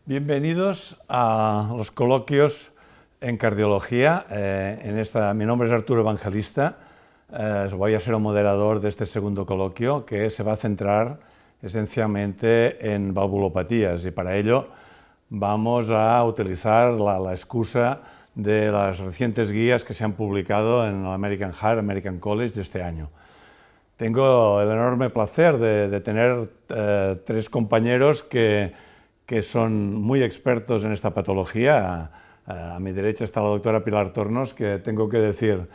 Bienvenidos a los coloquios en cardiología. Mi nombre es Arturo Evangelista. Voy a ser el moderador de este segundo coloquio que se va a centrar esencialmente en valvulopatías y para ello vamos a utilizar la excusa de las recientes guías que se han publicado en el American Heart, American College de este año. Tengo el enorme placer de tener tres compañeros que son muy expertos en esta patología. A mi derecha está la doctora Pilar Tornos, que tengo que decir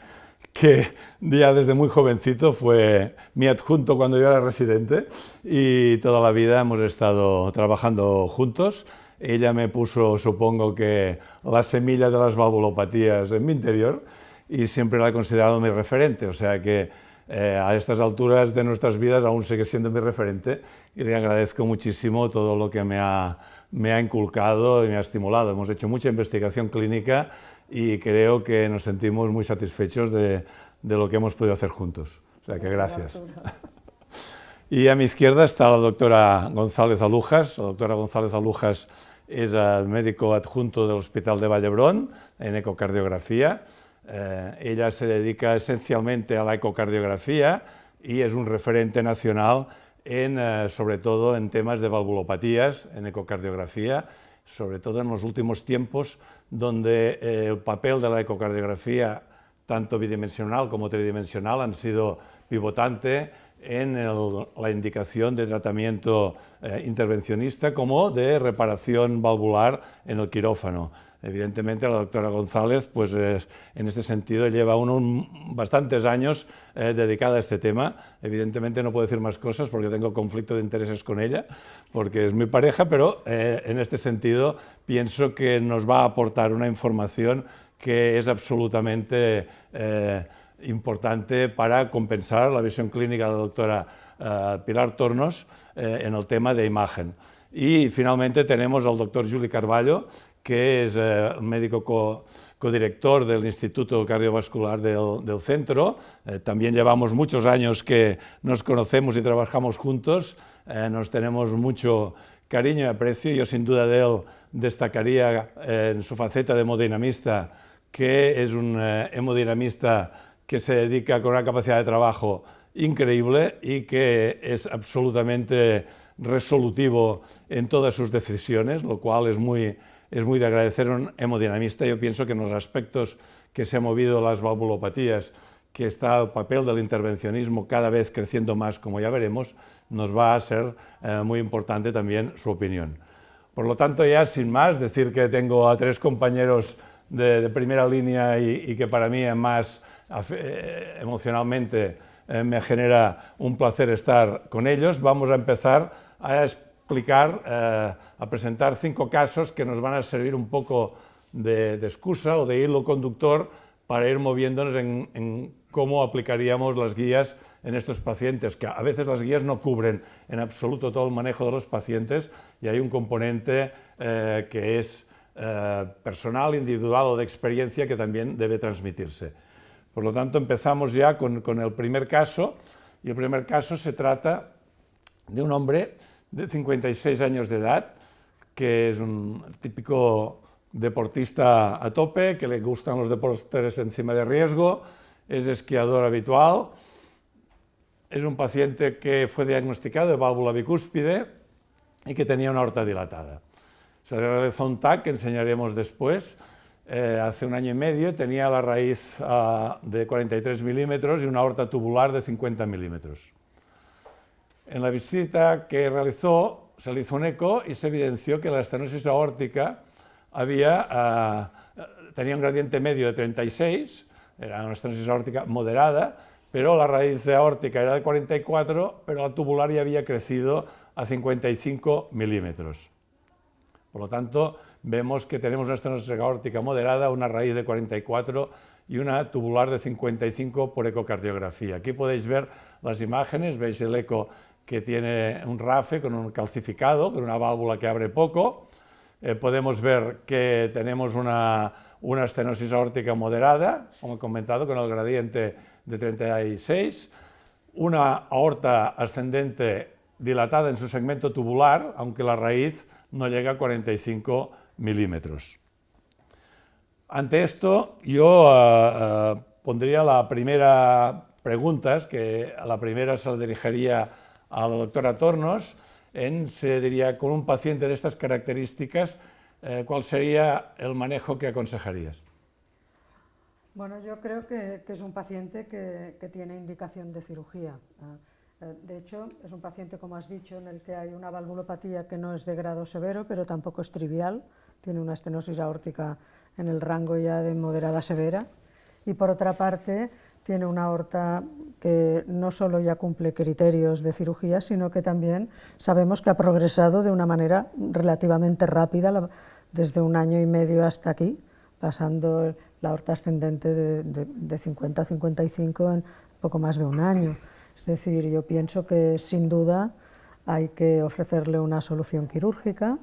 que ya desde muy jovencito fue mi adjunto cuando yo era residente y toda la vida hemos estado trabajando juntos. Ella me puso, supongo que, la semilla de las valvulopatías en mi interior y siempre la he considerado mi referente, o sea que a estas alturas de nuestras vidas aún sigue siendo mi referente y le agradezco muchísimo todo lo que me ha inculcado y me ha estimulado. Hemos hecho mucha investigación clínica y creo que nos sentimos muy satisfechos de lo que hemos podido hacer juntos. O sea que gracias. Y a mi izquierda está la doctora González Alujas. La doctora González Alujas es el médico adjunto del Hospital de Vall-d'Hebron en ecocardiografía. Ella se dedica esencialmente a la ecocardiografía y es un referente nacional sobre todo en temas de valvulopatías, en ecocardiografía, sobre todo en los últimos tiempos, donde el papel de la ecocardiografía, tanto bidimensional como tridimensional, han sido pivotante en la indicación de tratamiento intervencionista como de reparación valvular en el quirófano. Evidentemente la doctora González, pues en este sentido lleva bastantes años dedicada a este tema. Evidentemente no puedo decir más cosas porque tengo conflicto de intereses con ella, porque es mi pareja, pero en este sentido pienso que nos va a aportar una información que es absolutamente importante para compensar la visión clínica de la doctora Pilar Tornos en el tema de imagen. Y finalmente tenemos al doctor Juli Carballo, que es el médico codirector del Instituto Cardiovascular del centro. También llevamos muchos años que nos conocemos y trabajamos juntos, nos tenemos mucho cariño y aprecio. Yo sin duda de él destacaría en su faceta de hemodinamista, que es un hemodinamista que se dedica con una capacidad de trabajo increíble y que es absolutamente resolutivo en todas sus decisiones, lo cual es muy de agradecer a un hemodinamista. Yo pienso que en los aspectos que se han movido las valvulopatías, que está el papel del intervencionismo cada vez creciendo más, como ya veremos, nos va a ser muy importante también su opinión. Por lo tanto, ya sin más, decir que tengo a tres compañeros de primera línea y que para mí más emocionalmente me genera un placer estar con ellos. Vamos a empezar a a presentar 5 casos que nos van a servir un poco de excusa o de hilo conductor para ir moviéndonos en cómo aplicaríamos las guías en estos pacientes, que a veces las guías no cubren en absoluto todo el manejo de los pacientes y hay un componente que es personal, individual o de experiencia que también debe transmitirse. Por lo tanto, empezamos ya con el primer caso, y el primer caso se trata de un hombre de 56 años de edad, que es un típico deportista a tope, que le gustan los deportes encima de riesgo, es esquiador habitual, es un paciente que fue diagnosticado de válvula bicúspide y que tenía una aorta dilatada. Se le realizó un TAC que enseñaremos después. Hace 1 año y medio tenía la raíz de 43 milímetros y una aorta tubular de 50 milímetros. En la visita que realizó, se le hizo un eco y se evidenció que la estenosis aórtica tenía un gradiente medio de 36, era una estenosis aórtica moderada, pero la raíz aórtica era de 44, pero la tubular ya había crecido a 55 milímetros. Por lo tanto, vemos que tenemos una estenosis aórtica moderada, una raíz de 44 y una tubular de 55 por ecocardiografía. Aquí podéis ver las imágenes, veis el eco que tiene un RAFE con un calcificado, con una válvula que abre poco. Podemos ver que tenemos una estenosis aórtica moderada, como he comentado, con el gradiente de 36, una aorta ascendente dilatada en su segmento tubular, aunque la raíz no llega a 45 milímetros. Ante esto, yo pondría la primera pregunta, que la primera se la dirigiría a la doctora Tornos, se diría, con un paciente de estas características, ¿cuál sería el manejo que aconsejarías? Bueno, yo creo que es un paciente que tiene indicación de cirugía. De hecho, es un paciente, como has dicho, en el que hay una valvulopatía que no es de grado severo, pero tampoco es trivial. Tiene una estenosis aórtica en el rango ya de moderada severa. Y por otra parte, tiene una aorta que no solo ya cumple criterios de cirugía, sino que también sabemos que ha progresado de una manera relativamente rápida, desde 1 año y medio hasta aquí, pasando la aorta ascendente de 50 a 55 en poco más de 1 año. Es decir, yo pienso que sin duda hay que ofrecerle una solución quirúrgica.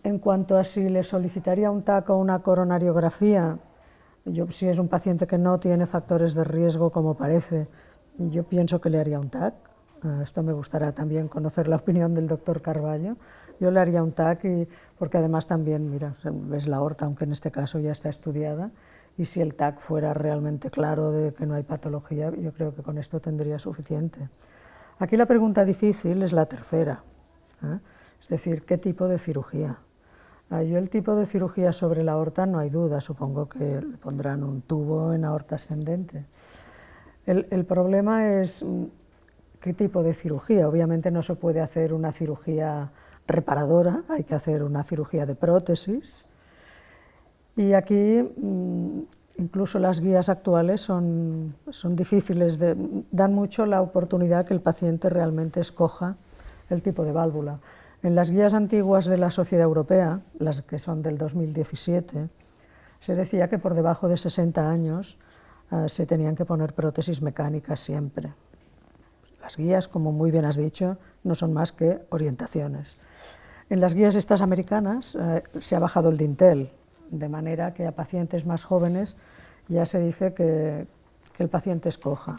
En cuanto a si le solicitaría un TAC o una coronariografía, si es un paciente que no tiene factores de riesgo como parece, yo pienso que le haría un TAC. Esto me gustará también conocer la opinión del doctor Carballo. Yo le haría un TAC porque además también, mira, ves la aorta, aunque en este caso ya está estudiada, y si el TAC fuera realmente claro de que no hay patología, yo creo que con esto tendría suficiente. Aquí la pregunta difícil es la tercera, es decir, ¿qué tipo de cirugía? Yo el tipo de cirugía sobre la aorta no hay duda, supongo que le pondrán un tubo en aorta ascendente. El problema es qué tipo de cirugía. Obviamente no se puede hacer una cirugía reparadora, hay que hacer una cirugía de prótesis. Y aquí incluso las guías actuales son difíciles, dan mucho la oportunidad que el paciente realmente escoja el tipo de válvula. En las guías antiguas de la Sociedad Europea, las que son del 2017, se decía que por debajo de 60 años se tenían que poner prótesis mecánicas siempre. Las guías, como muy bien has dicho, no son más que orientaciones. En las guías estas americanas se ha bajado el dintel, de manera que a pacientes más jóvenes ya se dice que el paciente escoja.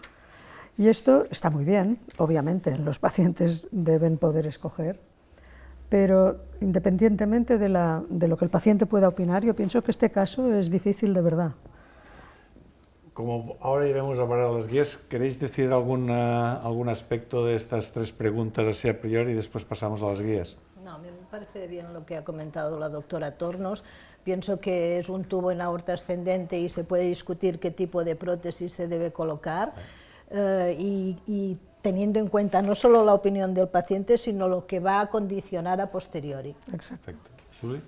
Y esto está muy bien, obviamente, los pacientes deben poder escoger, pero independientemente de lo que el paciente pueda opinar, yo pienso que este caso es difícil de verdad. Como ahora iremos a hablar a las guías, ¿queréis decir algún aspecto de estas 3 preguntas así a priori y después pasamos a las guías? No, me parece bien lo que ha comentado la doctora Tornos. Pienso que es un tubo en aorta ascendente y se puede discutir qué tipo de prótesis se debe colocar y teniendo en cuenta no solo la opinión del paciente, sino lo que va a condicionar a posteriori. Exacto. ¿Suli?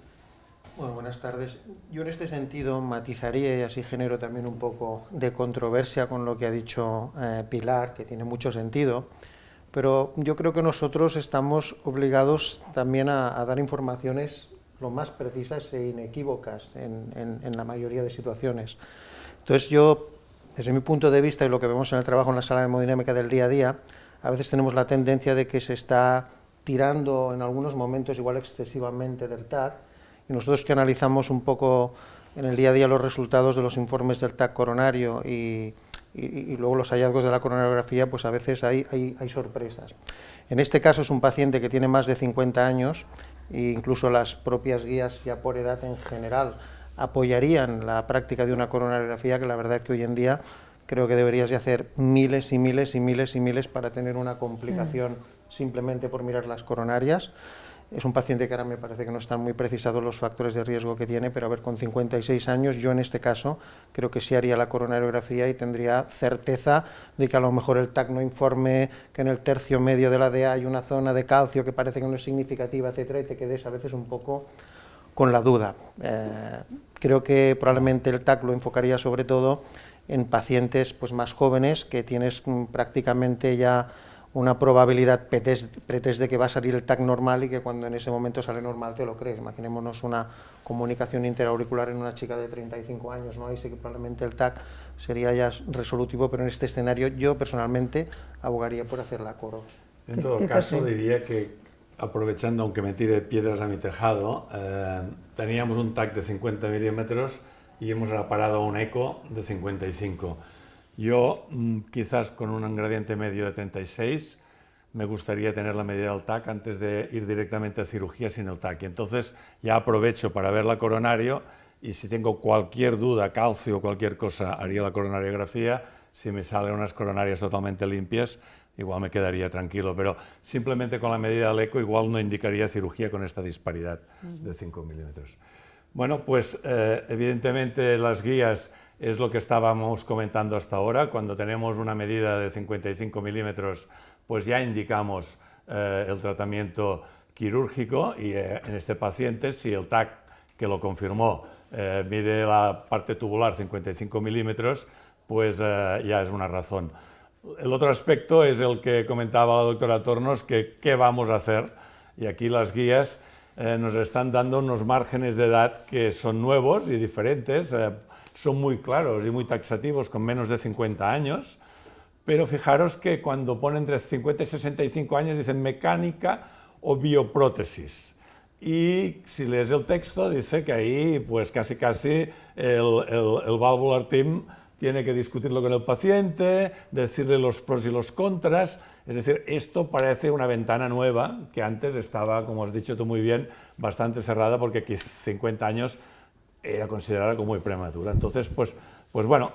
Bueno, buenas tardes. Yo en este sentido matizaría y así genero también un poco de controversia con lo que ha dicho Pilar, que tiene mucho sentido, pero yo creo que nosotros estamos obligados también a dar informaciones lo más precisas e inequívocas en la mayoría de situaciones. Entonces yo, desde mi punto de vista y lo que vemos en el trabajo en la sala de hemodinámica del día a día, a veces tenemos la tendencia de que se está tirando en algunos momentos igual excesivamente del TAC, y nosotros que analizamos un poco en el día a día los resultados de los informes del TAC coronario y luego los hallazgos de la coronariografía, pues a veces hay sorpresas. En este caso es un paciente que tiene más de 50 años e incluso las propias guías ya por edad en general apoyarían la práctica de una coronariografía, que la verdad es que hoy en día creo que deberías de hacer miles y miles y miles y miles para tener una complicación simplemente por mirar las coronarias. Es un paciente que ahora me parece que no están muy precisados los factores de riesgo que tiene, pero a ver, con 56 años, yo en este caso creo que sí haría la coronariografía y tendría certeza de que a lo mejor el TAC no informe que en el tercio medio de la DA hay una zona de calcio que parece que no es significativa, etcétera, y te quedes a veces un poco con la duda. Creo que probablemente el TAC lo enfocaría sobre todo en pacientes pues, más jóvenes, que tienes prácticamente ya una probabilidad pretest de que va a salir el TAC normal y que cuando en ese momento sale normal te lo crees. Imaginémonos una comunicación interauricular en una chica de 35 años, ¿no? Ahí sí que probablemente el TAC sería ya resolutivo, pero en este escenario yo personalmente abogaría por hacer la coro. En todo caso diría que, aprovechando, aunque me tire piedras a mi tejado, teníamos un TAC de 50 milímetros y hemos parado un eco de 55. Yo, quizás con un gradiente medio de 36, me gustaría tener la medida del TAC antes de ir directamente a cirugía sin el TAC. Y entonces ya aprovecho para ver la coronario y si tengo cualquier duda, calcio o cualquier cosa, haría la coronariografía. Si me salen unas coronarias totalmente limpias, igual me quedaría tranquilo, pero simplemente con la medida del eco igual no indicaría cirugía con esta disparidad de 5 milímetros. Bueno, pues evidentemente las guías es lo que estábamos comentando hasta ahora. Cuando tenemos una medida de 55 milímetros, pues ya indicamos el tratamiento quirúrgico y en este paciente, si el TAC que lo confirmó mide la parte tubular 55 milímetros, pues ya es una razón. El otro aspecto es el que comentaba la doctora Tornos, que qué vamos a hacer, y aquí las guías nos están dando unos márgenes de edad que son nuevos y diferentes, son muy claros y muy taxativos con menos de 50 años, pero fijaros que cuando ponen entre 50 y 65 años dicen mecánica o bioprótesis. Y si lees el texto dice que ahí pues casi el valvular team tiene que discutirlo con el paciente, decirle los pros y los contras. Es decir, esto parece una ventana nueva que antes estaba, como has dicho tú muy bien, bastante cerrada porque aquí 50 años era considerada como muy prematura. Entonces, pues bueno,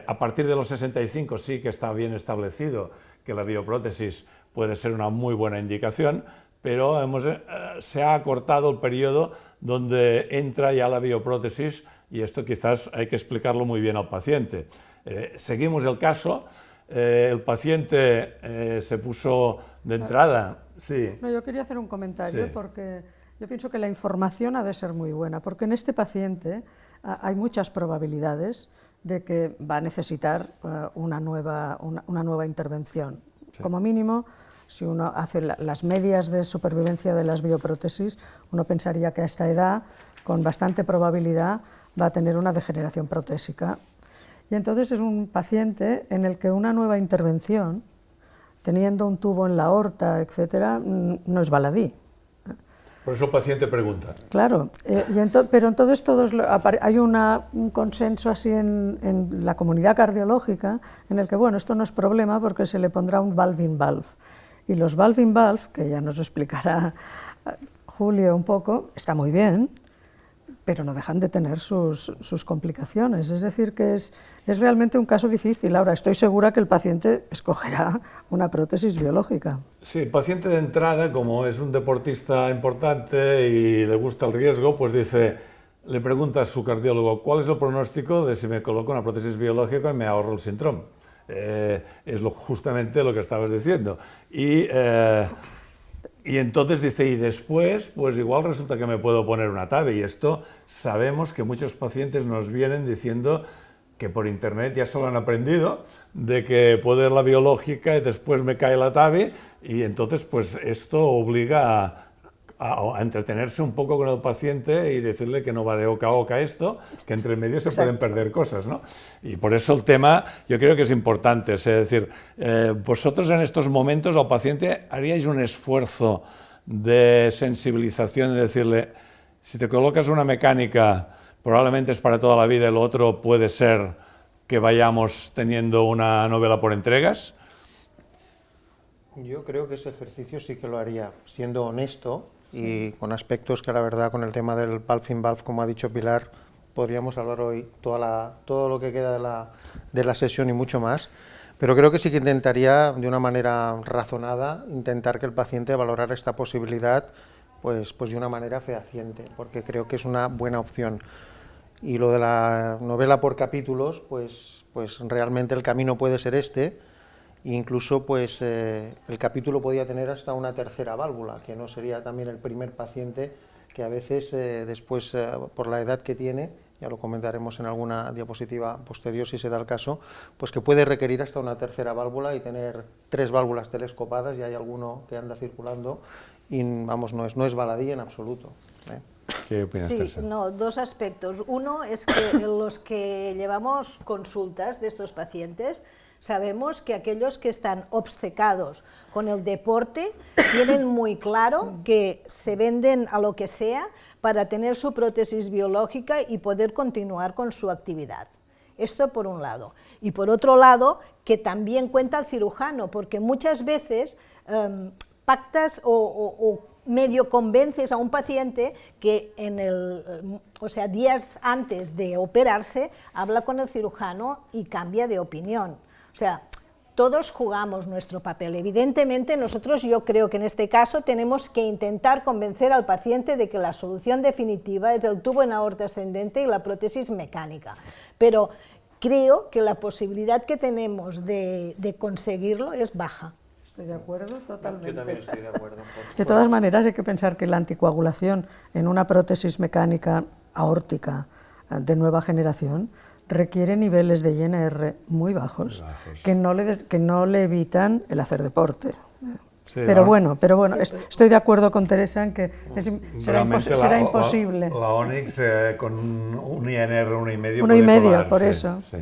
a partir de los 65 sí que está bien establecido que la bioprótesis puede ser una muy buena indicación, pero se ha acortado el periodo donde entra ya la bioprótesis y esto quizás hay que explicarlo muy bien al paciente. Seguimos el caso, el paciente se puso de entrada. Sí. No, yo quería hacer un comentario, Sí. porque yo pienso que la información ha de ser muy buena, porque en este paciente hay muchas probabilidades de que va a necesitar una nueva intervención. Sí. Como mínimo, si uno hace las medias de supervivencia de las bioprótesis, uno pensaría que a esta edad, con bastante probabilidad, va a tener una degeneración protésica. Y entonces es un paciente en el que una nueva intervención, teniendo un tubo en la aorta, etcétera, no es baladí. Por eso el paciente pregunta. Claro, pero entonces hay un consenso así en la comunidad cardiológica en el que, bueno, esto no es problema porque se le pondrá un valve-in-valve. Y los valve-in-valve, que ya nos explicará Julio un poco, está muy bien, pero no dejan de tener sus complicaciones. Es decir, que es realmente un caso difícil. Ahora, estoy segura que el paciente escogerá una prótesis biológica. Sí, el paciente de entrada, como es un deportista importante y le gusta el riesgo, pues le pregunta a su cardiólogo, ¿cuál es el pronóstico de si me coloco una prótesis biológica y me ahorro el síndrome? Es justamente lo que estabas diciendo. Y entonces dice, y después, pues igual resulta que me puedo poner una TAVI. Y esto sabemos que muchos pacientes nos vienen diciendo que por internet ya se lo han aprendido, de que puedo ir la biológica y después me cae la TAVI, y entonces pues esto obliga a entretenerse un poco con el paciente y decirle que no va de oca a oca esto, que entre medio se pueden perder cosas, ¿no? Y por eso el tema yo creo que es importante, es decir, vosotros en estos momentos al paciente haríais un esfuerzo de sensibilización, de decirle, si te colocas una mecánica, probablemente es para toda la vida, y lo otro puede ser que vayamos teniendo una novela por entregas. Yo creo que ese ejercicio sí que lo haría, siendo honesto y con aspectos que la verdad con el tema del valve-in-valve, como ha dicho Pilar, podríamos hablar hoy todo lo que queda de la sesión y mucho más, pero creo que sí que intentaría de una manera razonada intentar que el paciente valorara esta posibilidad pues de una manera fehaciente, porque creo que es una buena opción. Y lo de la novela por capítulos, pues realmente el camino puede ser este. Incluso pues el capítulo podía tener hasta una tercera válvula, que no sería también el primer paciente que a veces después por la edad que tiene, ya lo comentaremos en alguna diapositiva posterior si se da el caso, pues que puede requerir hasta una tercera válvula y tener 3 válvulas telescopadas, y hay alguno que anda circulando y vamos, no es baladí en absoluto. ¿Qué opinas, Sí, Teresa? no, 2 aspectos. Uno es que los que llevamos consultas de estos pacientes sabemos que aquellos que están obcecados con el deporte tienen muy claro que se venden a lo que sea para tener su prótesis biológica y poder continuar con su actividad. Esto por un lado. Y por otro lado, que también cuenta el cirujano, porque muchas veces pactas o medio convences a un paciente que días antes de operarse habla con el cirujano y cambia de opinión. O sea, todos jugamos nuestro papel. Evidentemente, yo creo que en este caso tenemos que intentar convencer al paciente de que la solución definitiva es el tubo en aorta ascendente y la prótesis mecánica. Pero creo que la posibilidad que tenemos de conseguirlo es baja. Estoy de acuerdo totalmente. Yo también estoy de acuerdo. De todas maneras, hay que pensar que la anticoagulación en una prótesis mecánica aórtica de nueva generación requiere niveles de INR muy bajos, que no le evitan el hacer deporte. Sí, pero bueno, estoy de acuerdo con Teresa en que será imposible. La Onyx con un INR 1,5. 1,5, por eso. Sí.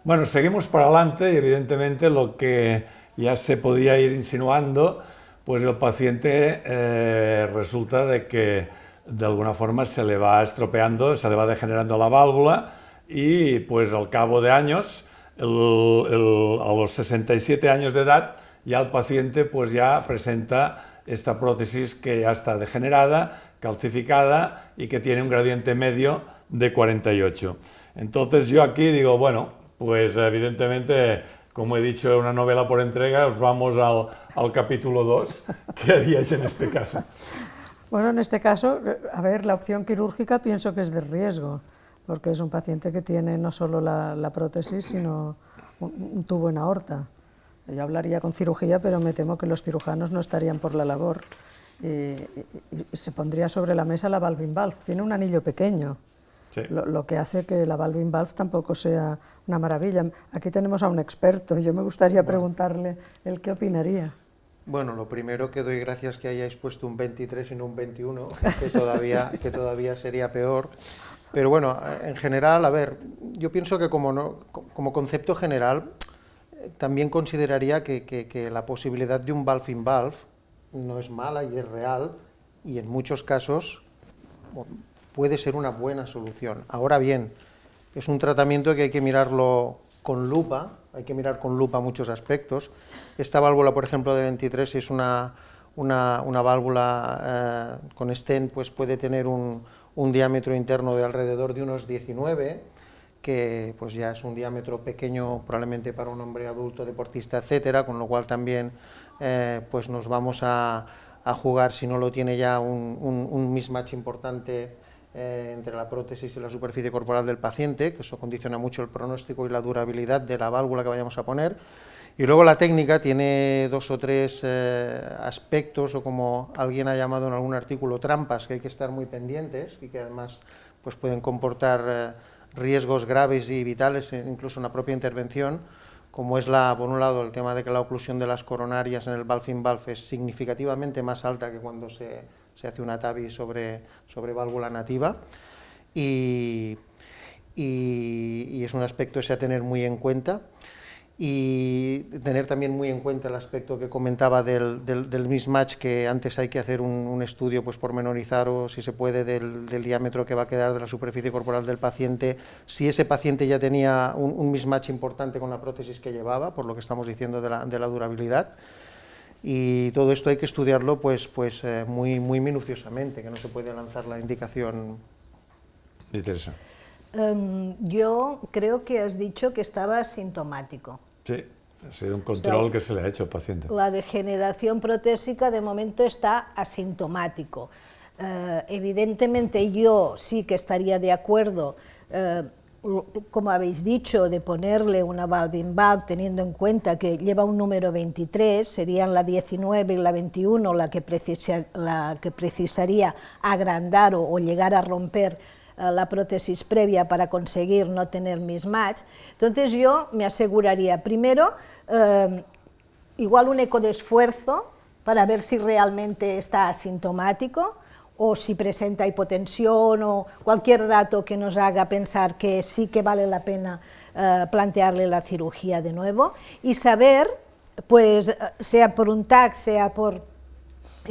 Bueno, seguimos para adelante y evidentemente lo que ya se podía ir insinuando, pues el paciente resulta de que de alguna forma se le va estropeando, se le va degenerando la válvula y pues al cabo de años, a los 67 años de edad, ya el paciente pues ya presenta esta prótesis que ya está degenerada, calcificada y que tiene un gradiente medio de 48. Entonces yo aquí digo, bueno, pues evidentemente, como he dicho, una novela por entrega, os vamos al capítulo 2. ¿Qué haríais en este caso? Bueno, en este caso, a ver, la opción quirúrgica pienso que es de riesgo, porque es un paciente que tiene no solo la prótesis, sino un tubo en aorta. Yo hablaría con cirugía, pero me temo que los cirujanos no estarían por la labor. Y se pondría sobre la mesa la valve-in-valve. Tiene un anillo pequeño, sí, lo que hace que la valve-in-valve tampoco sea una maravilla. Aquí tenemos a un experto, yo me gustaría preguntarle él qué opinaría. Bueno, lo primero que doy gracias que hayáis puesto un 23 y no un 21, que todavía sería peor. Pero bueno, en general, a ver, yo pienso que como concepto general, también consideraría que la posibilidad de un valve-in-valve no es mala y es real, y en muchos casos puede ser una buena solución. Ahora bien, es un tratamiento que hay que mirarlo con lupa, hay que mirar con lupa muchos aspectos. Esta válvula, por ejemplo, de 23 es una válvula con stent, pues puede tener un diámetro interno de alrededor de unos 19, que pues ya es un diámetro pequeño probablemente para un hombre adulto, deportista, etcétera, con lo cual también pues nos vamos a jugar, si no lo tiene ya, un mismatch importante entre la prótesis y la superficie corporal del paciente, que eso condiciona mucho el pronóstico y la durabilidad de la válvula que vayamos a poner. Y luego la técnica tiene 2 o 3 aspectos, o como alguien ha llamado en algún artículo, trampas, que hay que estar muy pendientes y que además pues pueden comportar riesgos graves y vitales, incluso en la propia intervención, como es por un lado el tema de que la oclusión de las coronarias en el valve-in-valve es significativamente más alta que cuando se hace una TAVI sobre válvula nativa, y es un aspecto ese a tener muy en cuenta. Y tener también muy en cuenta el aspecto que comentaba del mismatch, que antes hay que hacer un estudio pues pormenorizar, o si se puede, del diámetro que va a quedar de la superficie corporal del paciente, si ese paciente ya tenía un mismatch importante con la prótesis que llevaba, por lo que estamos diciendo de la durabilidad. Y todo esto hay que estudiarlo pues muy minuciosamente, que no se puede lanzar la indicación. Teresa. Yo creo que has dicho que estaba asintomático. Sí, ha sido un control que se le ha hecho al paciente. La degeneración protésica de momento está asintomático. Evidentemente yo sí que estaría de acuerdo, como habéis dicho, de ponerle una valve-in-valve teniendo en cuenta que lleva un número 23, serían la 19 y la 21 la que precisaría agrandar o llegar a romper la prótesis previa para conseguir no tener mismatch. Entonces yo me aseguraría primero igual un eco de esfuerzo para ver si realmente está asintomático o si presenta hipotensión o cualquier dato que nos haga pensar que sí que vale la pena plantearle la cirugía de nuevo, y saber, pues sea por un TAC, sea por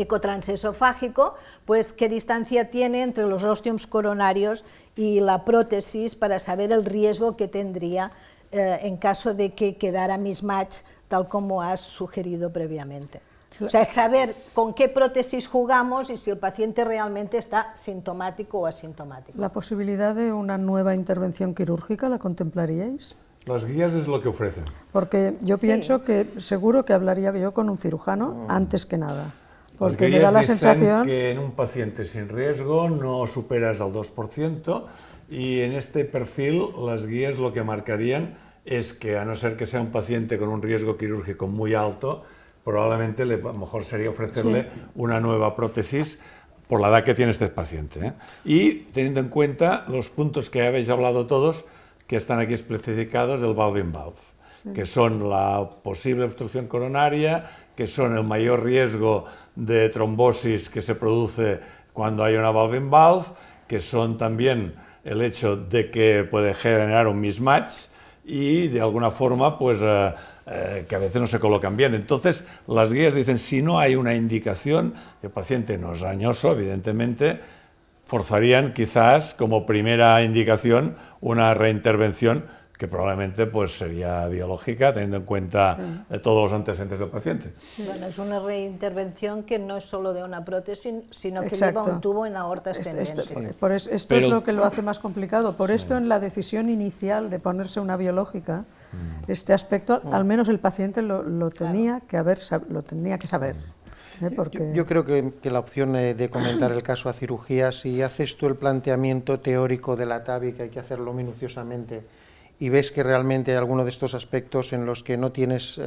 ecotransesofágico, pues qué distancia tiene entre los ostiums coronarios y la prótesis para saber el riesgo que tendría en caso de que quedara mismatch, tal como has sugerido previamente. O sea, saber con qué prótesis jugamos y si el paciente realmente está sintomático o asintomático. ¿La posibilidad de una nueva intervención quirúrgica la contemplaríais? Las guías es lo que ofrecen. Porque yo pienso que seguro que hablaría yo con un cirujano antes que nada. Porque Las me da guías la dicen sensación que en un paciente sin riesgo no superas al 2%, y en este perfil las guías lo que marcarían es que, a no ser que sea un paciente con un riesgo quirúrgico muy alto, probablemente a lo mejor sería ofrecerle una nueva prótesis por la edad que tiene este paciente, ¿eh? Y teniendo en cuenta los puntos que habéis hablado todos, que están aquí especificados del valve-in-valve, que son la posible obstrucción coronaria, que son el mayor riesgo de trombosis que se produce cuando hay una valve-in-valve, que son también el hecho de que puede generar un mismatch y de alguna forma pues que a veces no se colocan bien. Entonces las guías dicen, si no hay una indicación, el paciente no es dañoso, evidentemente, forzarían quizás como primera indicación una reintervención que probablemente pues sería biológica, teniendo en cuenta todos los antecedentes del paciente. Bueno, es una reintervención que no es solo de una prótesis, sino que Exacto. lleva un tubo en aorta ascendente. Esto es lo que lo hace más complicado. Por esto, en la decisión inicial de ponerse una biológica, este aspecto, al menos el paciente lo tenía que saber. Porque... Yo creo que la opción de comentar el caso a cirugía, si haces tú el planteamiento teórico de la TAVI, que hay que hacerlo minuciosamente, y ves que realmente hay alguno de estos aspectos en los que no tienes,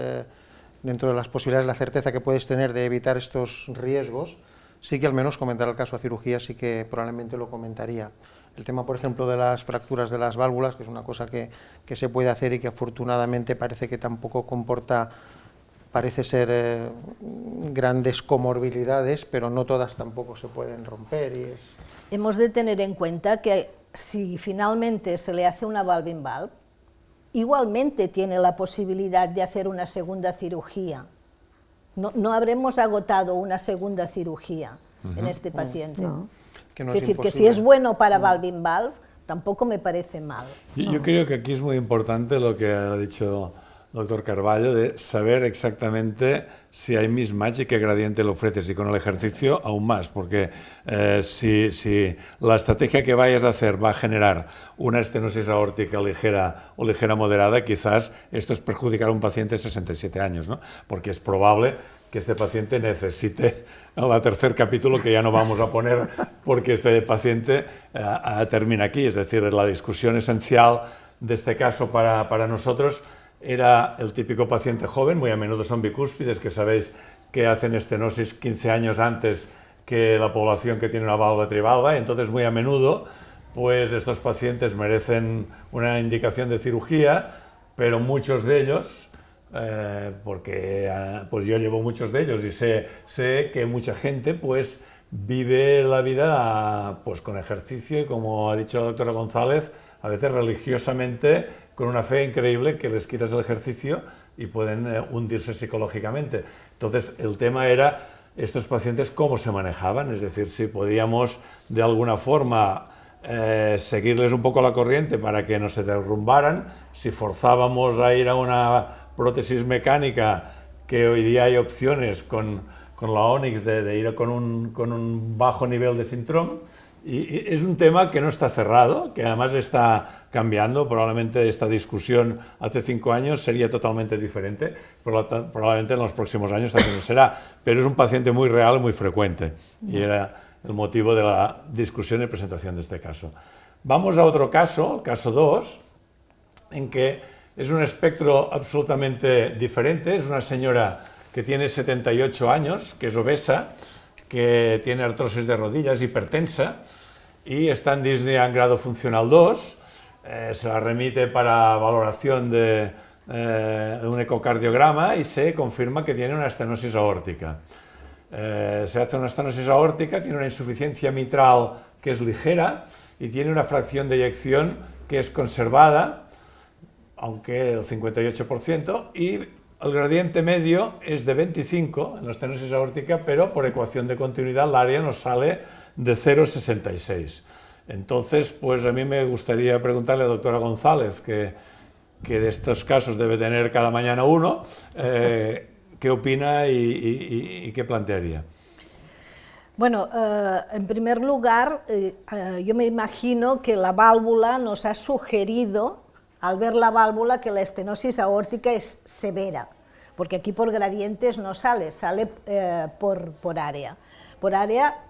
dentro de las posibilidades, la certeza que puedes tener de evitar estos riesgos, sí que al menos comentar el caso a cirugía, sí que probablemente lo comentaría. El tema, por ejemplo, de las fracturas de las válvulas, que es una cosa que se puede hacer y que afortunadamente parece que tampoco comporta, parece ser grandes comorbilidades, pero no todas tampoco se pueden romper. Hemos de tener en cuenta que si finalmente se le hace una valve-in-valve, igualmente tiene la posibilidad de hacer una segunda cirugía. No habremos agotado una segunda cirugía en este paciente. No. Es decir, que si es bueno para valve-in-valve, tampoco me parece mal. Yo creo que aquí es muy importante lo que ha dicho el doctor Carballo, de saber exactamente si hay mismatch y qué gradiente le ofreces, y con el ejercicio aún más, porque si la estrategia que vayas a hacer va a generar una estenosis aórtica ligera o ligera moderada, quizás esto es perjudicar a un paciente de 67 años, ¿no? Porque es probable que este paciente necesite el tercer capítulo, que ya no vamos a poner porque este paciente termina aquí. Es decir, la discusión esencial de este caso para nosotros era el típico paciente joven, muy a menudo son bicúspides, que sabéis que hacen estenosis 15 años antes que la población que tiene una válvula trivalva, y entonces muy a menudo pues estos pacientes merecen una indicación de cirugía, pero muchos de ellos, porque pues yo llevo muchos de ellos y sé que mucha gente pues vive la vida pues con ejercicio y, como ha dicho la doctora González, a veces religiosamente, con una fe increíble, que les quitas el ejercicio y pueden hundirse psicológicamente. Entonces el tema era estos pacientes cómo se manejaban, es decir, si podíamos de alguna forma seguirles un poco la corriente para que no se derrumbaran, si forzábamos a ir a una prótesis mecánica, que hoy día hay opciones con la Onyx de ir con un bajo nivel de síndrome. Y es un tema que no está cerrado, que además está cambiando. Probablemente esta discusión hace 5 años sería totalmente diferente, probablemente en los próximos años también lo será, pero es un paciente muy real y muy frecuente, y era el motivo de la discusión y presentación de este caso. Vamos a otro caso, el caso 2, en que es un espectro absolutamente diferente. Es una señora que tiene 78 años, que es obesa, que tiene artrosis de rodillas, hipertensa, y está en disnea en grado funcional 2, se la remite para valoración de un ecocardiograma y se confirma que tiene una estenosis aórtica. Se hace una estenosis aórtica, tiene una insuficiencia mitral que es ligera y tiene una fracción de eyección que es conservada, aunque el 58%, y el gradiente medio es de 25 en la estenosis aórtica, pero por ecuación de continuidad el área nos sale de 0,66. Entonces, pues a mí me gustaría preguntarle a la doctora González, que de estos casos debe tener cada mañana uno, qué opina y qué plantearía. Bueno, en primer lugar, yo me imagino que la válvula nos ha sugerido, al ver la válvula, que la estenosis aórtica es severa, porque aquí por gradientes no sale, sale por área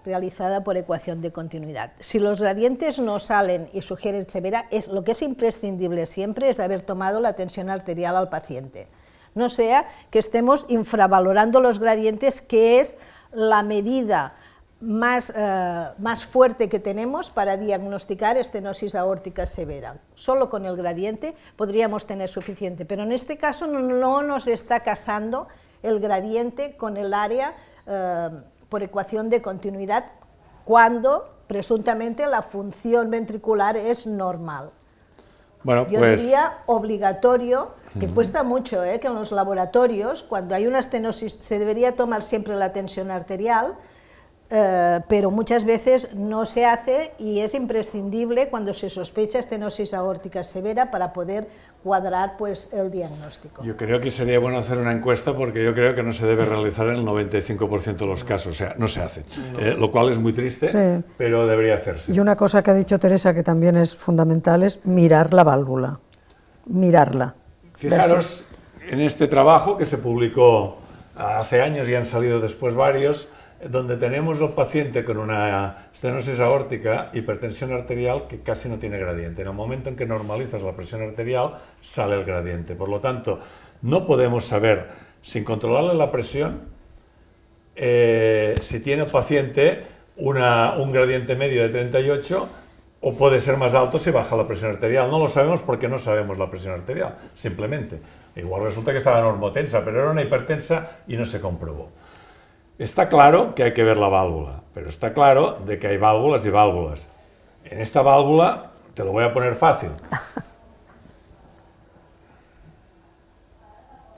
realizada por ecuación de continuidad. Si los gradientes no salen y sugieren severa, lo que es imprescindible siempre es haber tomado la tensión arterial al paciente. No sea que estemos infravalorando los gradientes, que es la medida más fuerte que tenemos para diagnosticar estenosis aórtica severa. Solo con el gradiente podríamos tener suficiente, pero en este caso no nos está casando el gradiente con el área por ecuación de continuidad, cuando presuntamente la función ventricular es normal. Bueno, yo diría obligatorio, que cuesta mucho, que en los laboratorios, cuando hay una estenosis, se debería tomar siempre la tensión arterial, pero muchas veces no se hace y es imprescindible cuando se sospecha estenosis aórtica severa para poder cuadrar pues el diagnóstico. Yo creo que sería bueno hacer una encuesta, porque yo creo que no se debe realizar en el 95% de los casos, o sea, no se hace, lo cual es muy triste, sí, pero debería hacerse. Y una cosa que ha dicho Teresa que también es fundamental es mirar la válvula, mirarla. Fijaros en este trabajo que se publicó hace años y han salido después varios, donde tenemos al paciente con una estenosis aórtica, hipertensión arterial que casi no tiene gradiente. En el momento en que normalizas la presión arterial, sale el gradiente. Por lo tanto, no podemos saber, sin controlarle la presión, si tiene el paciente un gradiente medio de 38 o puede ser más alto si baja la presión arterial. No lo sabemos porque no sabemos la presión arterial, simplemente. Igual resulta que estaba normotensa, pero era una hipertensa y no se comprobó. Está claro que hay que ver la válvula, pero está claro de que hay válvulas y válvulas. En esta válvula, te lo voy a poner fácil.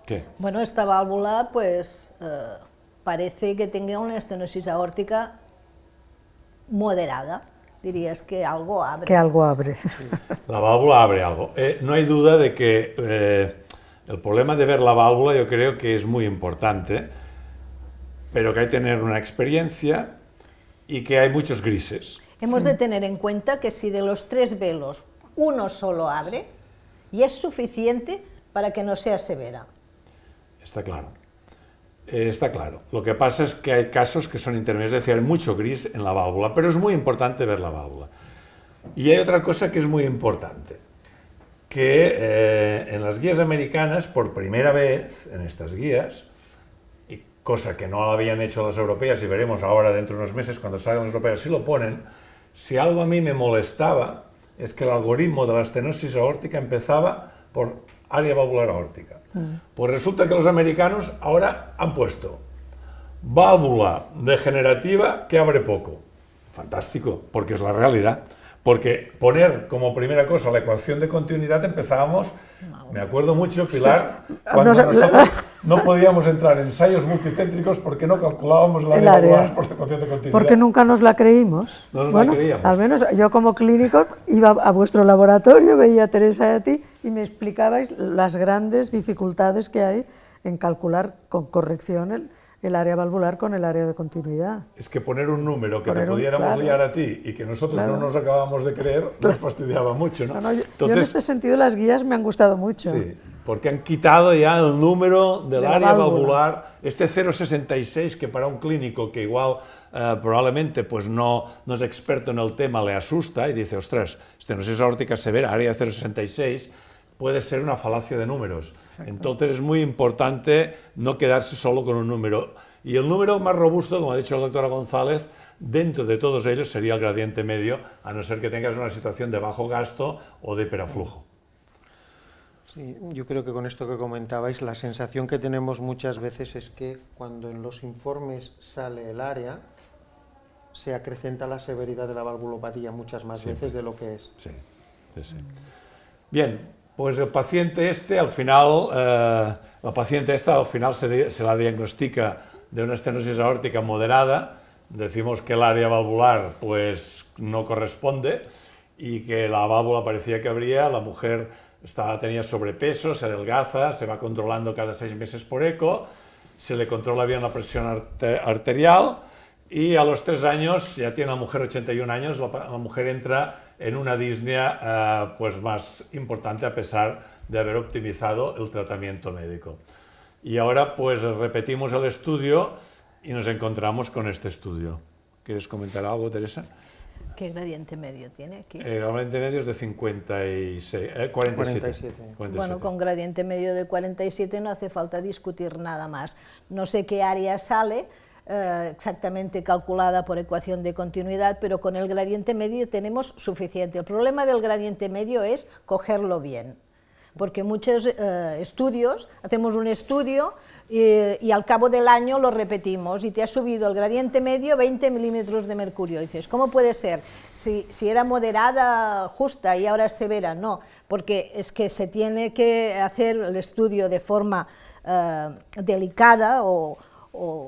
¿Qué? Bueno, esta válvula, pues, parece que tenga una estenosis aórtica moderada. Dirías que algo abre. Que algo abre. La válvula abre algo. No hay duda de que el problema de ver la válvula yo creo que es muy importante, pero que hay que tener una experiencia y que hay muchos grises. Hemos de tener en cuenta que si de los 3 velos uno solo abre, y es suficiente para que no sea severa. Está claro. Está claro. Lo que pasa es que hay casos que son intermedios, es decir, hay mucho gris en la válvula, pero es muy importante ver la válvula. Y hay otra cosa que es muy importante, que en las guías americanas, por primera vez en estas guías, cosa que no habían hecho las europeas, y veremos ahora dentro de unos meses cuando salgan las europeas si lo ponen, si algo a mí me molestaba es que el algoritmo de la estenosis aórtica empezaba por área valvular aórtica. Pues resulta que los americanos ahora han puesto válvula degenerativa que abre poco. Fantástico, porque es la realidad. Porque poner como primera cosa la ecuación de continuidad empezábamos, me acuerdo mucho, Pilar, cuando nosotros no podíamos entrar en ensayos multicéntricos porque no calculábamos el área valvular por la ecuación de continuidad. Porque nunca nos la creímos. No nos la creíamos. Al menos yo como clínico iba a vuestro laboratorio, veía a Teresa y a ti y me explicabais las grandes dificultades que hay en calcular con corrección el área valvular con el área de continuidad. Es que poner un número que te pudiéramos liar a ti y que nosotros no nos acabábamos de creer, nos fastidiaba mucho, ¿no? Entonces, yo en este sentido las guías me han gustado mucho. Sí, porque han quitado ya el número del área valvular, este 0,66, que para un clínico que igual probablemente pues no es experto en el tema le asusta y dice, ostras, estenosis aórtica severa, área 0,66, puede ser una falacia de números. Entonces es muy importante no quedarse solo con un número. Y el número más robusto, como ha dicho la doctora González, dentro de todos ellos sería el gradiente medio, a no ser que tengas una situación de bajo gasto o de hiperaflujo. Sí, yo creo que con esto que comentabais, la sensación que tenemos muchas veces es que cuando en los informes sale el área, se acrecenta la severidad de la valvulopatía muchas más veces de lo que es. Sí, sí, sí. Bien. Pues el paciente al final, La paciente esta al final se la diagnostica de una estenosis aórtica moderada, decimos que el área valvular pues no corresponde y que la válvula parecía que abría, la mujer tenía sobrepeso, se adelgaza, se va controlando cada 6 meses por eco, se le controla bien la presión arterial y a los 3 años, ya tiene la mujer 81 años, la mujer entra en una disnea pues más importante a pesar de haber optimizado el tratamiento médico. Y ahora pues repetimos el estudio y nos encontramos con este estudio. ¿Quieres comentar algo, Teresa? ¿Qué gradiente medio tiene aquí? El gradiente medio es de 47. 47. Bueno, con gradiente medio de 47 no hace falta discutir nada más. No sé qué área sale, exactamente calculada por ecuación de continuidad, pero con el gradiente medio tenemos suficiente. El problema del gradiente medio es cogerlo bien, porque muchos estudios, hacemos un estudio y al cabo del año lo repetimos y te ha subido el gradiente medio 20 milímetros de mercurio. Y dices, ¿cómo puede ser? Si era moderada, justa y ahora es severa. No, porque es que se tiene que hacer el estudio de forma delicada o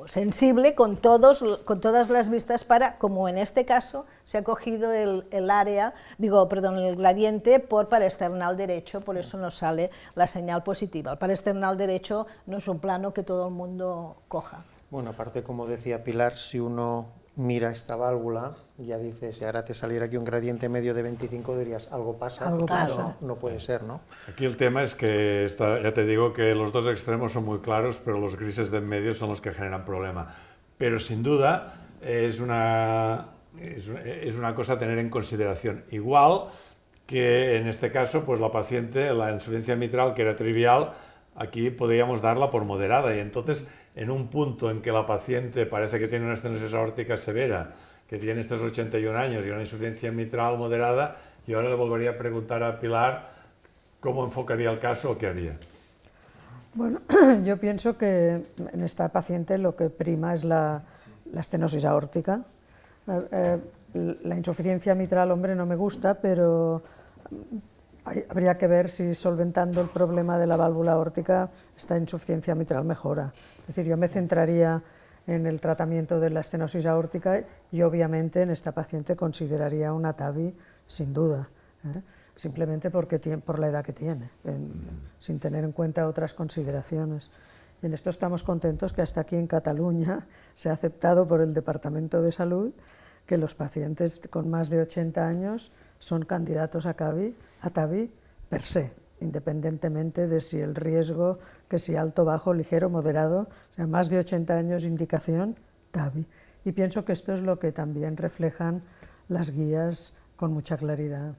sensible con todas las vistas para, como en este caso, se ha cogido el gradiente por paraesternal derecho, por eso nos sale la señal positiva. El paraesternal derecho no es un plano que todo el mundo coja. Bueno, aparte, como decía Pilar, si uno mira esta válvula, ya dices, si ahora te saliera aquí un gradiente medio de 25, dirías, algo pasa. Algo pasa. No puede ser, ¿no? Aquí el tema es que, ya te digo que los dos extremos son muy claros, pero los grises de en medio son los que generan problema. Pero sin duda es una cosa a tener en consideración. Igual que en este caso, pues la paciente, la insuficiencia mitral, que era trivial, aquí podríamos darla por moderada y entonces en un punto en que la paciente parece que tiene una estenosis aórtica severa, que tiene estos 81 años y una insuficiencia mitral moderada, y ahora le volvería a preguntar a Pilar cómo enfocaría el caso o qué haría. Bueno, yo pienso que en esta paciente lo que prima es la estenosis aórtica. La insuficiencia mitral, hombre, no me gusta, pero habría que ver si solventando el problema de la válvula aórtica esta insuficiencia mitral mejora. Es decir, yo me centraría en el tratamiento de la estenosis aórtica y obviamente en esta paciente consideraría una TAVI sin duda, simplemente por la edad que tiene, sin tener en cuenta otras consideraciones. Y en esto estamos contentos que hasta aquí en Cataluña se ha aceptado por el Departamento de Salud que los pacientes con más de 80 años son candidatos a TAVI per se, independientemente de si el riesgo, que si alto, bajo, ligero, moderado, o sea, más de 80 años indicación, TAVI. Y pienso que esto es lo que también reflejan las guías con mucha claridad.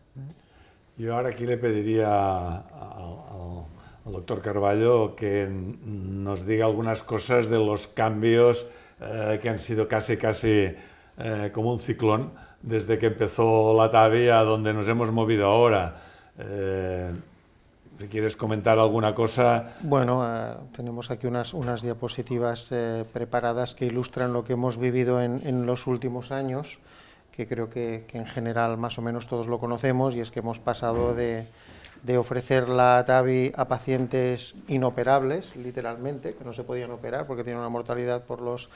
Yo ahora aquí le pediría al doctor Carballo que nos diga algunas cosas de los cambios que han sido casi como un ciclón desde que empezó la TAVI a donde nos hemos movido ahora. Si quieres comentar alguna cosa. Bueno, tenemos aquí unas diapositivas preparadas que ilustran lo que hemos vivido en los últimos años, que creo que en general más o menos todos lo conocemos, y es que hemos pasado de ofrecer la TAVI a pacientes inoperables, literalmente, que no se podían operar porque tienen una mortalidad por los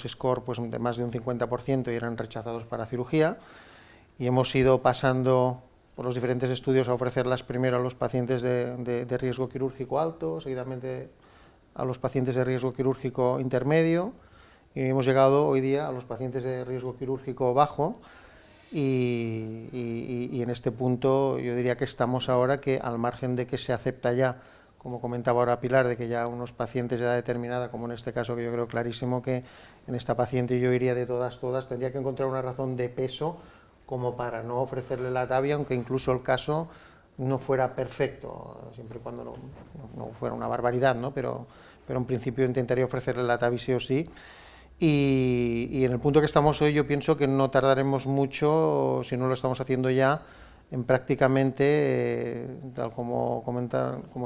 score pues, de más de un 50% y eran rechazados para cirugía, y hemos ido pasando por los diferentes estudios a ofrecerlas primero a los pacientes de riesgo quirúrgico alto, seguidamente a los pacientes de riesgo quirúrgico intermedio, y hemos llegado hoy día a los pacientes de riesgo quirúrgico bajo, y en este punto yo diría que estamos ahora que, al margen de que se acepta ya, como comentaba ahora Pilar, de que ya unos pacientes de edad determinada, como en este caso que yo creo clarísimo que en esta paciente yo iría de todas, tendría que encontrar una razón de peso como para no ofrecerle la TAVI, aunque incluso el caso no fuera perfecto, siempre y cuando no fuera una barbaridad, ¿no? Pero en principio intentaría ofrecerle la TAVI sí o sí. Y en el punto que estamos hoy yo pienso que no tardaremos mucho, si no lo estamos haciendo ya, en prácticamente, tal como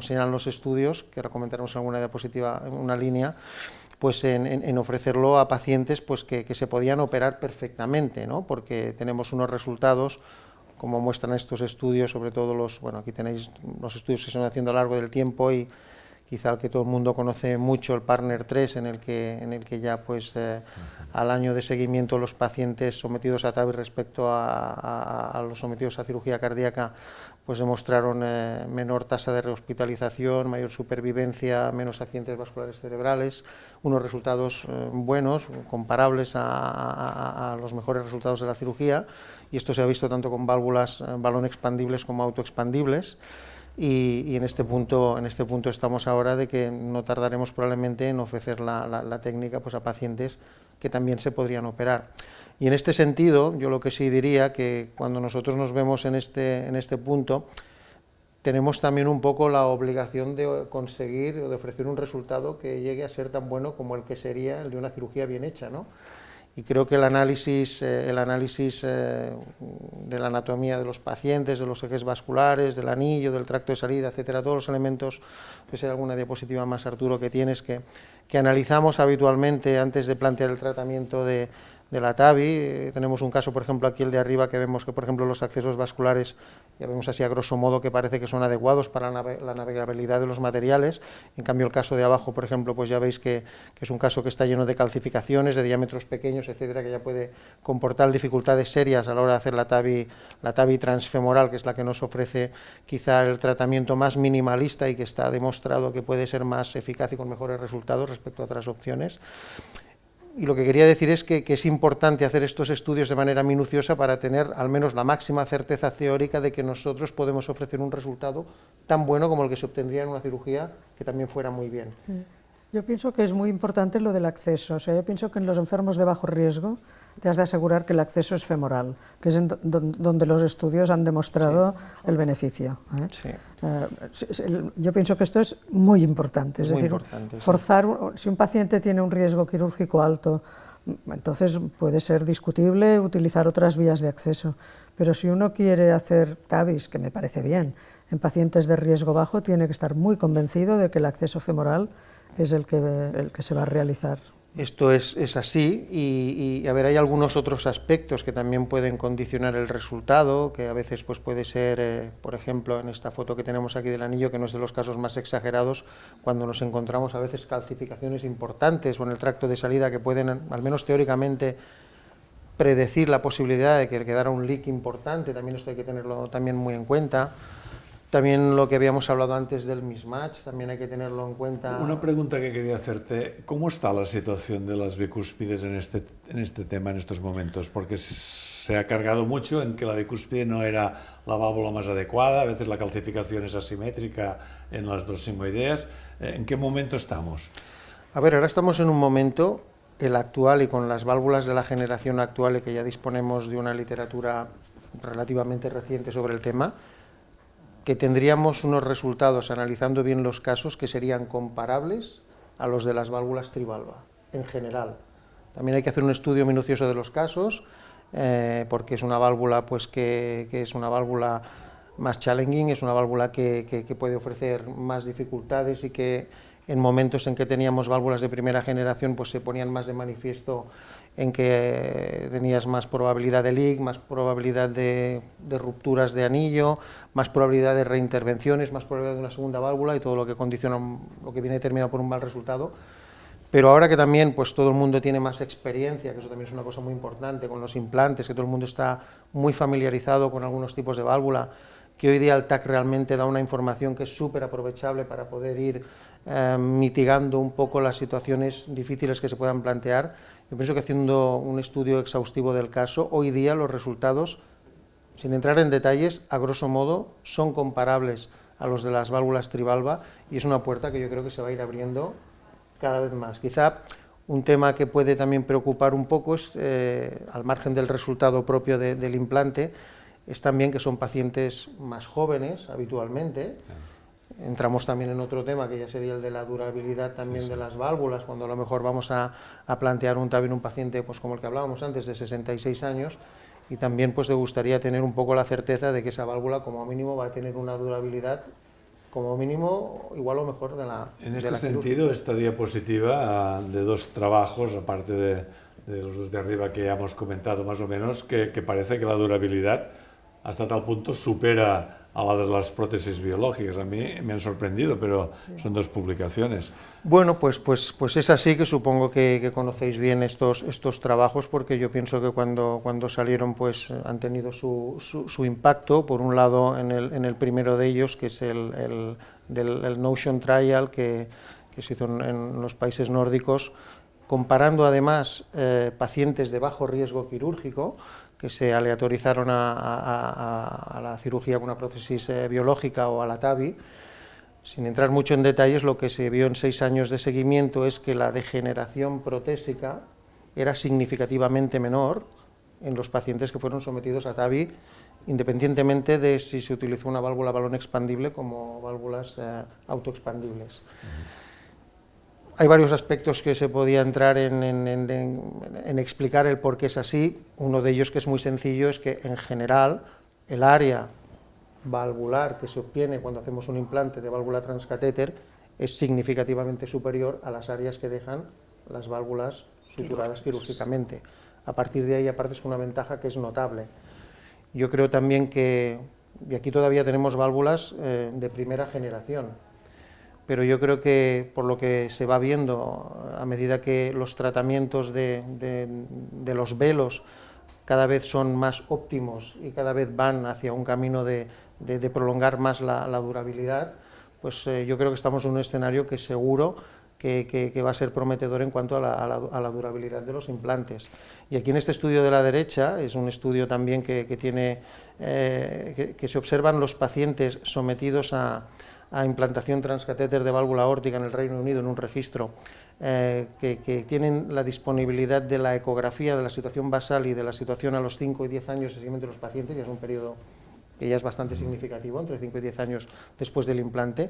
señalan los estudios, que ahora comentaremos en alguna diapositiva, en una línea, pues en ofrecerlo a pacientes pues que se podían operar perfectamente, ¿no? Porque tenemos unos resultados, como muestran estos estudios, sobre todo aquí tenéis los estudios que se van haciendo a lo largo del tiempo y quizá el que todo el mundo conoce mucho, el Partner 3, en el que ya pues al año de seguimiento los pacientes sometidos a TAVI respecto a los sometidos a cirugía cardíaca pues demostraron menor tasa de rehospitalización, mayor supervivencia, menos accidentes vasculares cerebrales, unos resultados buenos, comparables a los mejores resultados de la cirugía, y esto se ha visto tanto con válvulas balón expandibles como autoexpandibles. Y en este punto estamos ahora de que no tardaremos probablemente en ofrecer la técnica pues a pacientes que también se podrían operar. Y en este sentido, yo lo que sí diría que cuando nosotros nos vemos en este punto, tenemos también un poco la obligación de conseguir o de ofrecer un resultado que llegue a ser tan bueno como el que sería el de una cirugía bien hecha, ¿no? Y creo que el análisis de la anatomía de los pacientes, de los ejes vasculares, del anillo, del tracto de salida, etcétera, todos los elementos, que será alguna diapositiva más, Arturo, que tienes, que analizamos habitualmente antes de plantear el tratamiento de la TAVI. Tenemos un caso, por ejemplo, aquí el de arriba, que vemos que, por ejemplo, los accesos vasculares, ya vemos así a grosso modo que parece que son adecuados para la navegabilidad de los materiales. En cambio, el caso de abajo, por ejemplo, pues ya veis que es un caso que está lleno de calcificaciones, de diámetros pequeños, etcétera, que ya puede comportar dificultades serias a la hora de hacer la TAVI transfemoral, que es la que nos ofrece quizá el tratamiento más minimalista y que está demostrado que puede ser más eficaz y con mejores resultados respecto a otras opciones. Y lo que quería decir es que es importante hacer estos estudios de manera minuciosa para tener al menos la máxima certeza teórica de que nosotros podemos ofrecer un resultado tan bueno como el que se obtendría en una cirugía que también fuera muy bien. Yo pienso que es muy importante lo del acceso. O sea, yo pienso que en los enfermos de bajo riesgo te has de asegurar que el acceso es femoral, que es donde los estudios han demostrado el beneficio. Sí. Yo pienso que esto es muy importante. Es decir, forzar, si un paciente tiene un riesgo quirúrgico alto, entonces puede ser discutible utilizar otras vías de acceso. Pero si uno quiere hacer TAVIs, que me parece bien, en pacientes de riesgo bajo, tiene que estar muy convencido de que el acceso femoral es el que se va a realizar. Esto es así y a ver, hay algunos otros aspectos que también pueden condicionar el resultado, que a veces pues puede ser, por ejemplo, en esta foto que tenemos aquí del anillo, que no es de los casos más exagerados, cuando nos encontramos a veces calcificaciones importantes o en el tracto de salida que pueden, al menos teóricamente, predecir la posibilidad de que quedara un leak importante. También esto hay que tenerlo también muy en cuenta. También lo que habíamos hablado antes del mismatch, también hay que tenerlo en cuenta. Una pregunta que quería hacerte, ¿cómo está la situación de las bicúspides en este tema en estos momentos? Porque se ha cargado mucho en que la bicúspide no era la válvula más adecuada, a veces la calcificación es asimétrica en las dos sigmoideas. ¿En qué momento estamos? A ver, ahora estamos en un momento, el actual, y con las válvulas de la generación actual, y que ya disponemos de una literatura relativamente reciente sobre el tema, que tendríamos unos resultados, analizando bien los casos, que serían comparables a los de las válvulas trivalva, en general. También hay que hacer un estudio minucioso de los casos, porque es una válvula pues, que es una válvula más challenging, es una válvula que puede ofrecer más dificultades y que en momentos en que teníamos válvulas de primera generación pues se ponían más de manifiesto en que tenías más probabilidad de leak, más probabilidad de rupturas de anillo, más probabilidad de reintervenciones, más probabilidad de una segunda válvula y todo lo que condiciona, lo que viene determinado por un mal resultado. Pero ahora que también pues, todo el mundo tiene más experiencia, que eso también es una cosa muy importante, con los implantes, que todo el mundo está muy familiarizado con algunos tipos de válvula, que hoy día el TAC realmente da una información que es súper aprovechable para poder ir mitigando un poco las situaciones difíciles que se puedan plantear. Yo pienso que haciendo un estudio exhaustivo del caso, hoy día los resultados, sin entrar en detalles, a grosso modo, son comparables a los de las válvulas trivalva y es una puerta que yo creo que se va a ir abriendo cada vez más. Quizá un tema que puede también preocupar un poco es, al margen del resultado propio del implante, es también que son pacientes más jóvenes habitualmente. Entramos también en otro tema que ya sería el de la durabilidad también de las válvulas, cuando a lo mejor vamos a plantear un TAVI en un paciente pues como el que hablábamos antes, de 66 años, y también pues te gustaría tener un poco la certeza de que esa válvula como mínimo va a tener una durabilidad como mínimo igual o mejor de la En este sentido, esta diapositiva de dos trabajos, aparte de los dos de arriba que ya hemos comentado más o menos, que parece que la durabilidad hasta tal punto supera a la de las prótesis biológicas. A mí me han sorprendido, pero son 2 publicaciones. Bueno, pues es así, que supongo que conocéis bien estos trabajos, porque yo pienso que cuando salieron pues han tenido su impacto. Por un lado, en el primero de ellos, que es el Notion Trial, que se hizo en los países nórdicos, comparando además pacientes de bajo riesgo quirúrgico, que se aleatorizaron a la cirugía con una prótesis biológica o a la TAVI. Sin entrar mucho en detalles, lo que se vio en 6 años de seguimiento es que la degeneración protésica era significativamente menor en los pacientes que fueron sometidos a TAVI, independientemente de si se utilizó una válvula balón expandible como válvulas autoexpandibles. Hay varios aspectos que se podía entrar en explicar el por qué es así. Uno de ellos, que es muy sencillo, es que en general el área valvular que se obtiene cuando hacemos un implante de válvula transcatéter es significativamente superior a las áreas que dejan las válvulas suturadas quirúrgicamente. A partir de ahí, aparte, es una ventaja que es notable. Yo creo también que, y aquí todavía tenemos válvulas de primera generación, pero yo creo que por lo que se va viendo a medida que los tratamientos de los velos cada vez son más óptimos y cada vez van hacia un camino de prolongar más la durabilidad, pues yo creo que estamos en un escenario que seguro que va a ser prometedor en cuanto a la durabilidad de los implantes. Y aquí en este estudio de la derecha, es un estudio también que se observan los pacientes sometidos a implantación transcatéter de válvula aórtica en el Reino Unido, en un registro, que tienen la disponibilidad de la ecografía de la situación basal y de la situación a los 5 y 10 años de seguimiento de los pacientes, que es un periodo que ya es bastante significativo, entre 5 y 10 años después del implante.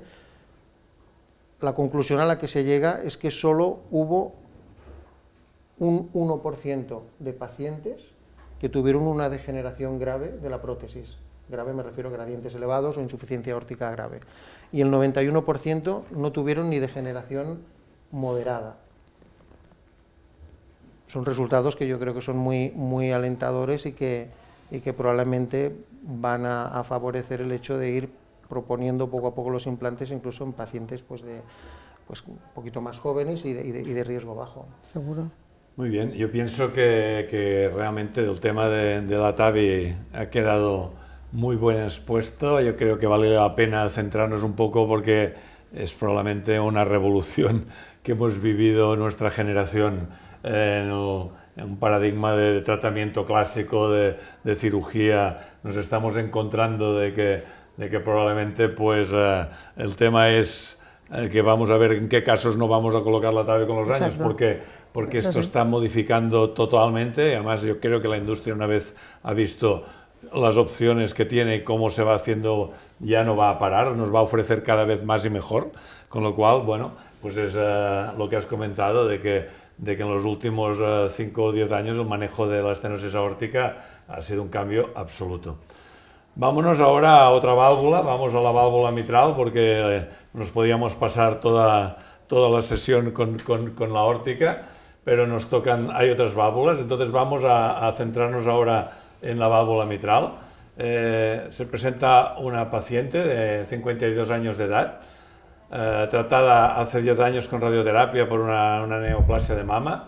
La conclusión a la que se llega es que solo hubo un 1% de pacientes que tuvieron una degeneración grave de la prótesis. Grave me refiero a gradientes elevados o insuficiencia aórtica grave. Y el 91% no tuvieron ni degeneración moderada. Son resultados que yo creo que son muy alentadores y que probablemente van a favorecer el hecho de ir proponiendo poco a poco los implantes, incluso en pacientes pues un poquito más jóvenes y de riesgo bajo. Seguro. Muy bien, yo pienso que realmente el tema de la TAVI ha quedado muy bien expuesto. Yo creo que vale la pena centrarnos un poco porque es probablemente una revolución que hemos vivido nuestra generación en un paradigma de tratamiento clásico de cirugía. Nos estamos encontrando de que probablemente pues el tema es que vamos a ver en qué casos no vamos a colocar la TAVI con los años, porque esto está modificando totalmente. Además, yo creo que la industria, una vez ha visto las opciones que tiene y cómo se va haciendo, ya no va a parar, nos va a ofrecer cada vez más y mejor, con lo cual, bueno, pues es lo que has comentado de que en los últimos 5 o 10 años el manejo de la estenosis aórtica ha sido un cambio absoluto. Vámonos ahora a otra válvula, vamos a la válvula mitral, porque nos podíamos pasar toda la sesión con la aórtica, pero hay otras válvulas, entonces vamos a centrarnos ahora en la válvula mitral. Se presenta una paciente de 52 años de edad, tratada hace 10 años con radioterapia por una neoplasia de mama.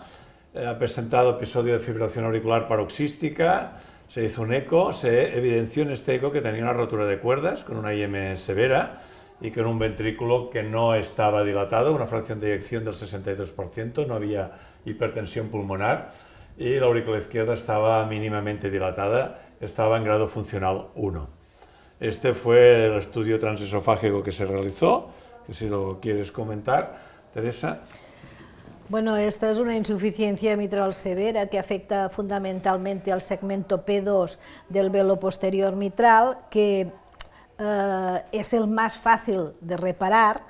Ha presentado episodio de fibrilación auricular paroxística, se hizo un eco, se evidenció en este eco que tenía una rotura de cuerdas con una IM severa y con un ventrículo que no estaba dilatado, una fracción de eyección del 62%, no había hipertensión pulmonar y la aurícula izquierda estaba mínimamente dilatada, estaba en grado funcional 1. Este fue el estudio transesofágico que se realizó, que si lo quieres comentar, Teresa. Bueno, esta es una insuficiencia mitral severa que afecta fundamentalmente al segmento P2 del velo posterior mitral, que es el más fácil de reparar.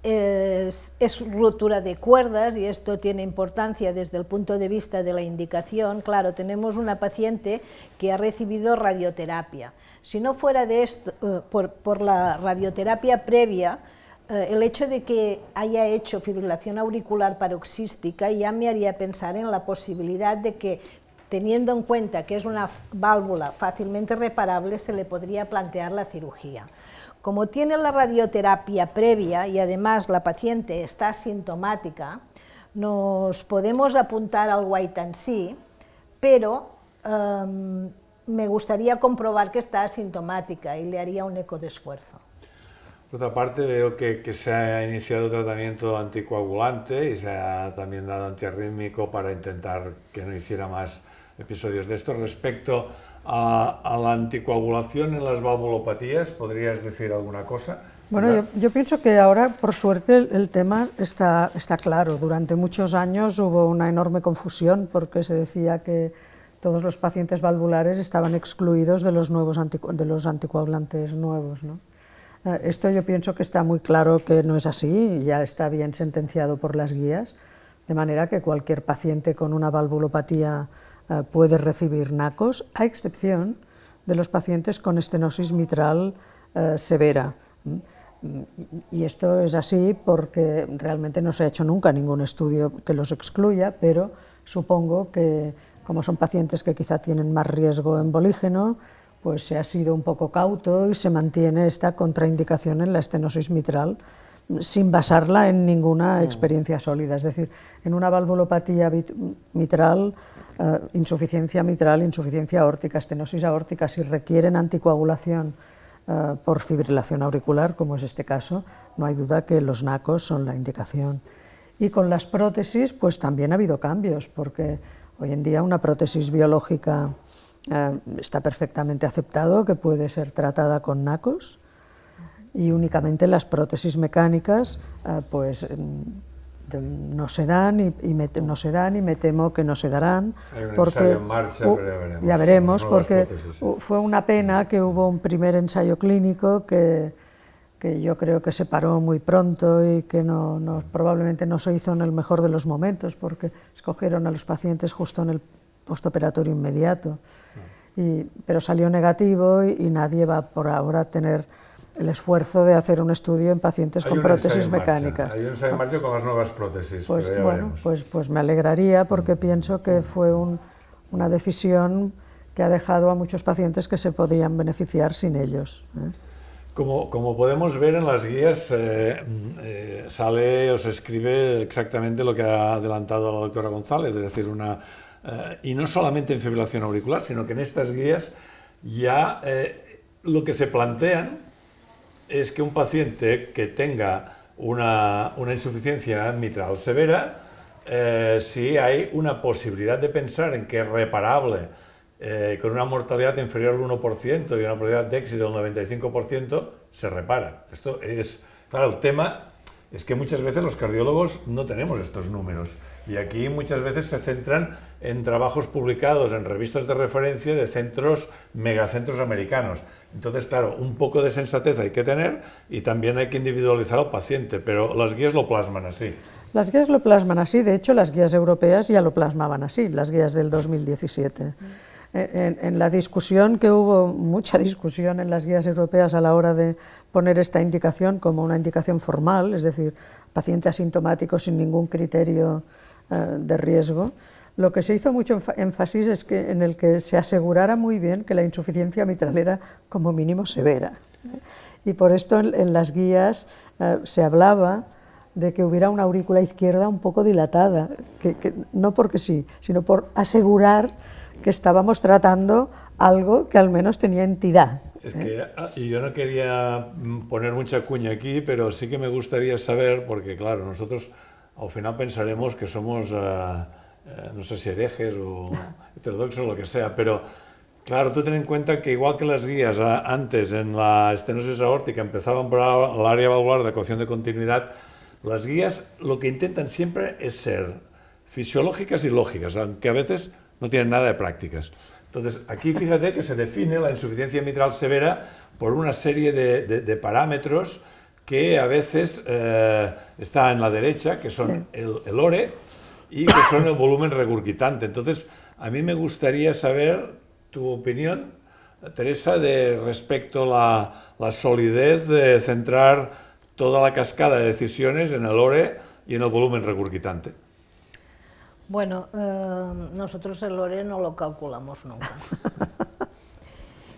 Es ruptura de cuerdas y esto tiene importancia desde el punto de vista de la indicación. Claro, tenemos una paciente que ha recibido radioterapia. Si no fuera de esto, por la radioterapia previa, el hecho de que haya hecho fibrilación auricular paroxística ya me haría pensar en la posibilidad de que teniendo en cuenta que es una válvula fácilmente reparable, se le podría plantear la cirugía. Como tiene la radioterapia previa y además la paciente está asintomática, nos podemos apuntar al wait and see, pero me gustaría comprobar que está asintomática y le haría un eco de esfuerzo. Por otra parte, veo que se ha iniciado tratamiento anticoagulante y se ha también dado antiarrítmico para intentar que no hiciera más episodios de esto. Respecto a la anticoagulación en las valvulopatías, ¿podrías decir alguna cosa? Bueno, yo pienso que ahora, por suerte, el tema está claro. Durante muchos años hubo una enorme confusión porque se decía que todos los pacientes valvulares estaban excluidos de los anticoagulantes nuevos, ¿no? Esto yo pienso que está muy claro que no es así, ya está bien sentenciado por las guías, de manera que cualquier paciente con una valvulopatía puede recibir NACOS, a excepción de los pacientes con estenosis mitral severa. Y esto es así porque realmente no se ha hecho nunca ningún estudio que los excluya, pero supongo que como son pacientes que quizá tienen más riesgo embolígeno, pues se ha sido un poco cauto y se mantiene esta contraindicación en la estenosis mitral sin basarla en ninguna experiencia sólida. Es decir, en una valvulopatía mitral, insuficiencia mitral, insuficiencia aórtica, estenosis aórtica, si requieren anticoagulación por fibrilación auricular, como es este caso, no hay duda que los NACOS son la indicación. Y con las prótesis, pues también ha habido cambios, porque hoy en día una prótesis biológica está perfectamente aceptado que puede ser tratada con NACOS y únicamente las prótesis mecánicas pues no se dan y me temo que no se darán. Hay un porque ensayo en marcha, pero ya veremos, porque prótesis, fue una pena que hubo un primer ensayo clínico que yo creo que se paró muy pronto y que probablemente no se hizo en el mejor de los momentos, porque escogieron a los pacientes justo en el postoperatorio inmediato, pero salió negativo y nadie va por ahora a tener el esfuerzo de hacer un estudio en pacientes con prótesis mecánicas. Hay un ensayo en marcha con las nuevas prótesis, pues, pero ya bueno, veremos. pues me alegraría porque pienso que fue una decisión que ha dejado a muchos pacientes que se podían beneficiar sin ellos. Como podemos ver en las guías, sale o se escribe exactamente lo que ha adelantado la doctora González, es decir, y no solamente en fibrilación auricular, sino que en estas guías ya lo que se plantean es que un paciente que tenga una insuficiencia mitral severa, si hay una posibilidad de pensar en que es reparable, con una mortalidad inferior al 1% y una probabilidad de éxito del 95%, se repara. Esto es, claro, el tema es que muchas veces los cardiólogos no tenemos estos números y aquí muchas veces se centran en trabajos publicados en revistas de referencia de megacentros americanos. Entonces, claro, un poco de sensatez hay que tener y también hay que individualizar al paciente, pero las guías lo plasman así. Las guías lo plasman así, de hecho las guías europeas ya lo plasmaban así, las guías del 2017. En la discusión que hubo, mucha discusión en las guías europeas a la hora de poner esta indicación como una indicación formal, es decir, paciente asintomático sin ningún criterio de riesgo, lo que se hizo mucho énfasis es que en el que se asegurara muy bien que la insuficiencia mitral era como mínimo severa. Y por esto en las guías se hablaba de que hubiera una aurícula izquierda un poco dilatada, que no porque sí, sino por asegurar que estábamos tratando algo que al menos tenía entidad. Es que, y yo no quería poner mucha cuña aquí, pero sí que me gustaría saber, porque claro, nosotros al final pensaremos que somos, no sé si herejes o heterodoxos o lo que sea, pero claro, tú ten en cuenta que igual que las guías antes en la estenosis aórtica empezaban por el área valvular de ecuación de continuidad, las guías lo que intentan siempre es ser fisiológicas y lógicas, aunque a veces no tienen nada de prácticas. Entonces, aquí fíjate que se define la insuficiencia mitral severa por una serie de parámetros que a veces está en la derecha, que son el ORE y que son el volumen regurgitante. Entonces, a mí me gustaría saber tu opinión, Teresa, respecto a la solidez de centrar toda la cascada de decisiones en el ORE y en el volumen regurgitante. Bueno, nosotros el lore no lo calculamos nunca.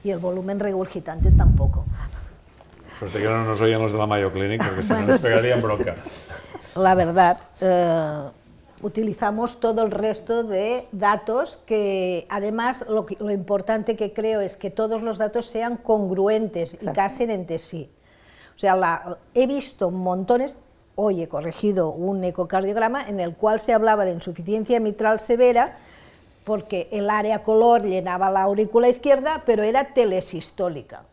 Y el volumen regurgitante tampoco. Suerte que no nos oyen los de la Mayo Clinic, porque si no nos pegarían bronca. La verdad, utilizamos todo el resto de datos que, además, lo importante que creo es que todos los datos sean congruentes y casen entre sí. O sea, he visto montones. Hoy he corregido un ecocardiograma en el cual se hablaba de insuficiencia mitral severa porque el área color llenaba la aurícula izquierda, pero era telesistólica.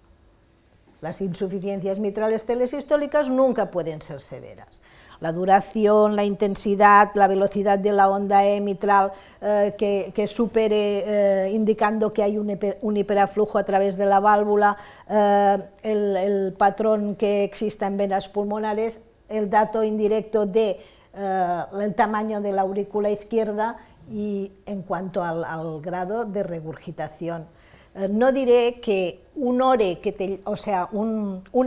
Las insuficiencias mitrales telesistólicas nunca pueden ser severas. La duración, la intensidad, la velocidad de la onda E mitral que supere indicando que hay un hiperaflujo a través de la válvula, el patrón que exista en venas pulmonares, el dato indirecto de el tamaño de la aurícula izquierda y en cuanto al grado de regurgitación. No diré que un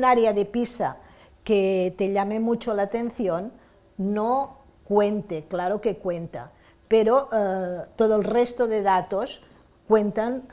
área de PISA que te llame mucho la atención no cuente, claro que cuenta, pero todo el resto de datos cuentan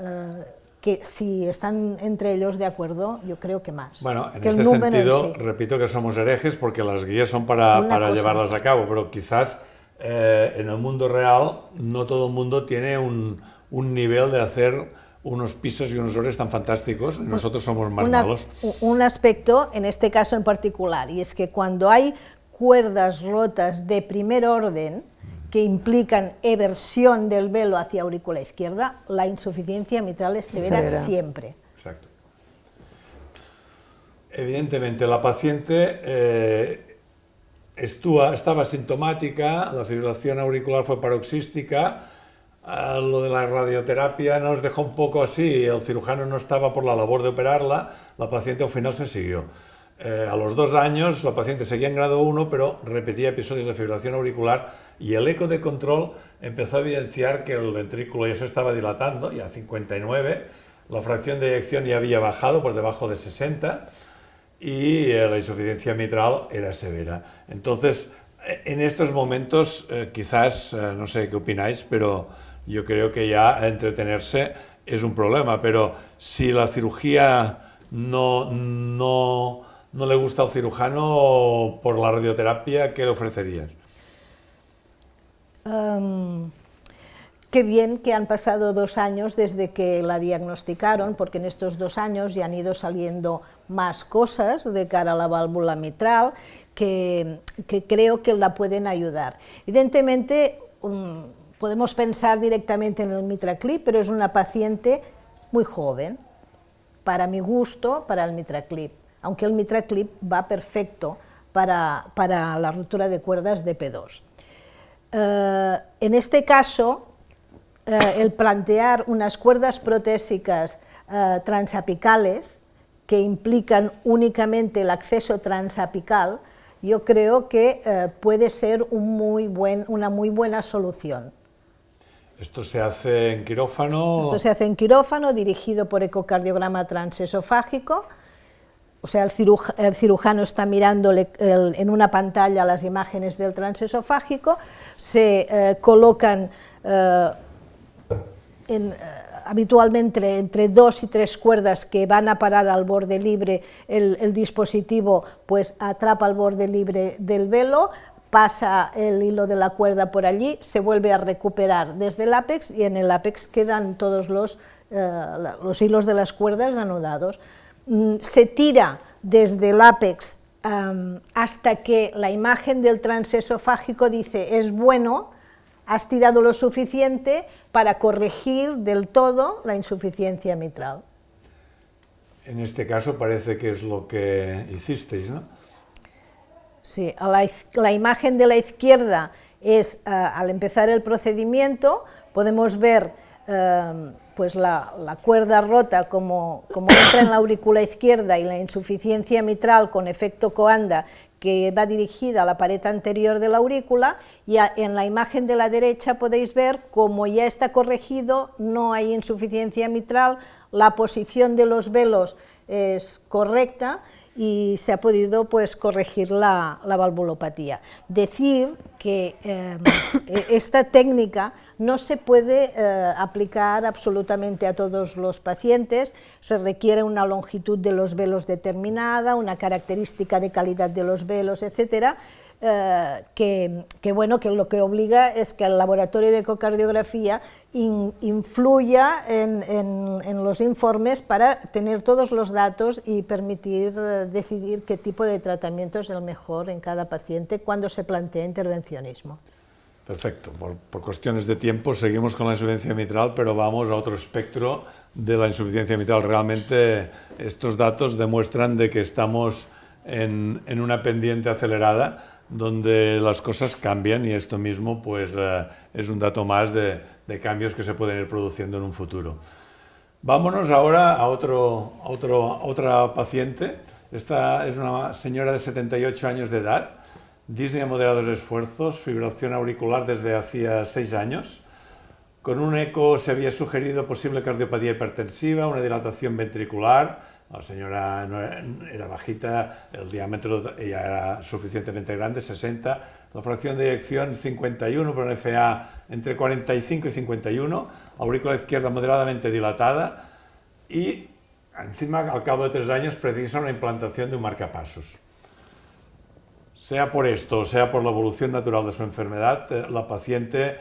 que si están entre ellos de acuerdo, yo creo que más. Bueno, en que este sentido, repito que somos herejes porque las guías son para llevarlas a cabo, pero quizás en el mundo real no todo el mundo tiene un nivel de hacer unos pisos y unos ores tan fantásticos, nosotros somos más malos. Un aspecto, en este caso en particular, y es que cuando hay cuerdas rotas de primer orden, que implican eversión del velo hacia aurícula izquierda, la insuficiencia mitral es severa siempre. Exacto. Evidentemente, la paciente estaba sintomática, la fibrilación auricular fue paroxística, lo de la radioterapia nos dejó un poco así, el cirujano no estaba por la labor de operarla, la paciente al final se siguió. A los 2 años la paciente seguía en grado 1, pero repetía episodios de fibrilación auricular y el eco de control empezó a evidenciar que el ventrículo ya se estaba dilatando, ya 59, la fracción de eyección ya había bajado por debajo de 60 y la insuficiencia mitral era severa. Entonces, en estos momentos, quizás, no sé qué opináis, pero yo creo que ya entretenerse es un problema, pero si la cirugía no le gusta al cirujano por la radioterapia, ¿qué le ofrecerías? Qué bien que han pasado 2 años desde que la diagnosticaron, porque en estos 2 años ya han ido saliendo más cosas de cara a la válvula mitral que creo que la pueden ayudar. Evidentemente, podemos pensar directamente en el MitraClip, pero es una paciente muy joven, para mi gusto, para el MitraClip, aunque el MitraClip va perfecto para la ruptura de cuerdas de P2. En este caso, el plantear unas cuerdas protésicas transapicales que implican únicamente el acceso transapical, yo creo que puede ser una muy buena solución. ¿Esto se hace en quirófano? Esto se hace en quirófano, dirigido por ecocardiograma transesofágico. O sea, el cirujano está mirando en una pantalla las imágenes del transesofágico, se colocan habitualmente entre 2 y 3 cuerdas que van a parar al borde libre, el dispositivo pues atrapa el borde libre del velo, pasa el hilo de la cuerda por allí, se vuelve a recuperar desde el ápex y en el ápex quedan todos los hilos de las cuerdas anudados. Se tira desde el ápex hasta que la imagen del transesofágico dice es bueno, has tirado lo suficiente para corregir del todo la insuficiencia mitral. En este caso parece que es lo que hicisteis, ¿no? Sí, la imagen de la izquierda es, al empezar el procedimiento, podemos ver pues la cuerda rota como entra en la aurícula izquierda y la insuficiencia mitral con efecto Coanda que va dirigida a la pared anterior de la aurícula, y en la imagen de la derecha podéis ver como ya está corregido, no hay insuficiencia mitral, la posición de los velos es correcta y se ha podido pues corregir la valvulopatía. Decir que esta técnica no se puede aplicar absolutamente a todos los pacientes, se requiere una longitud de los velos determinada, una característica de calidad de los velos, etcétera, que lo que obliga es que el laboratorio de ecocardiografía influya en los informes para tener todos los datos y permitir decidir qué tipo de tratamiento es el mejor en cada paciente cuando se plantea intervencionismo. Perfecto. Por cuestiones de tiempo seguimos con la insuficiencia mitral, pero vamos a otro espectro de la insuficiencia mitral. Realmente estos datos demuestran de que estamos en una pendiente acelerada donde las cosas cambian, y esto mismo pues, es un dato más de cambios que se pueden ir produciendo en un futuro. Vámonos ahora a otra paciente. Esta es una señora de 78 años de edad, disnea de moderados esfuerzos, fibrilación auricular desde hacía 6 años. Con un eco se había sugerido posible cardiopatía hipertensiva, una dilatación ventricular. La señora no era bajita, el diámetro ya era suficientemente grande, 60. La fracción de eyección 51, por un FA entre 45 y 51. Aurícula izquierda moderadamente dilatada. Y encima, al cabo de 3 años, precisa una implantación de un marcapasos. Sea por esto, o sea por la evolución natural de su enfermedad, la paciente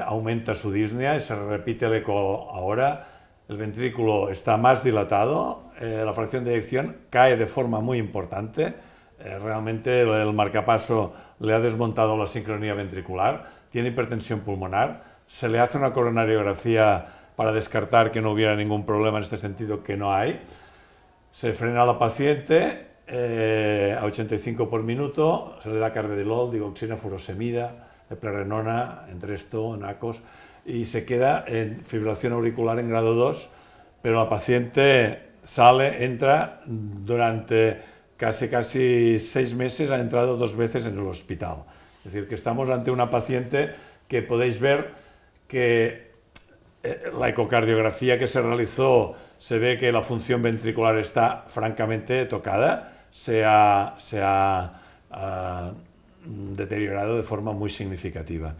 aumenta su disnea y se repite el eco ahora. El ventrículo está más dilatado, la fracción de eyección cae de forma muy importante, realmente el marcapaso le ha desmontado la sincronía ventricular, tiene hipertensión pulmonar, se le hace una coronariografía para descartar que no hubiera ningún problema en este sentido, que no hay. Se frena a la paciente a 85 por minuto, se le da carvedilol, digoxina, furosemida, eplerenona, Entresto, Nacos, y se queda en fibrilación auricular en grado 2, pero la paciente entra durante casi 6 meses, ha entrado 2 veces en el hospital. Es decir, que estamos ante una paciente que podéis ver que la ecocardiografía que se realizó, se ve que la función ventricular está francamente tocada, se ha deteriorado de forma muy significativa.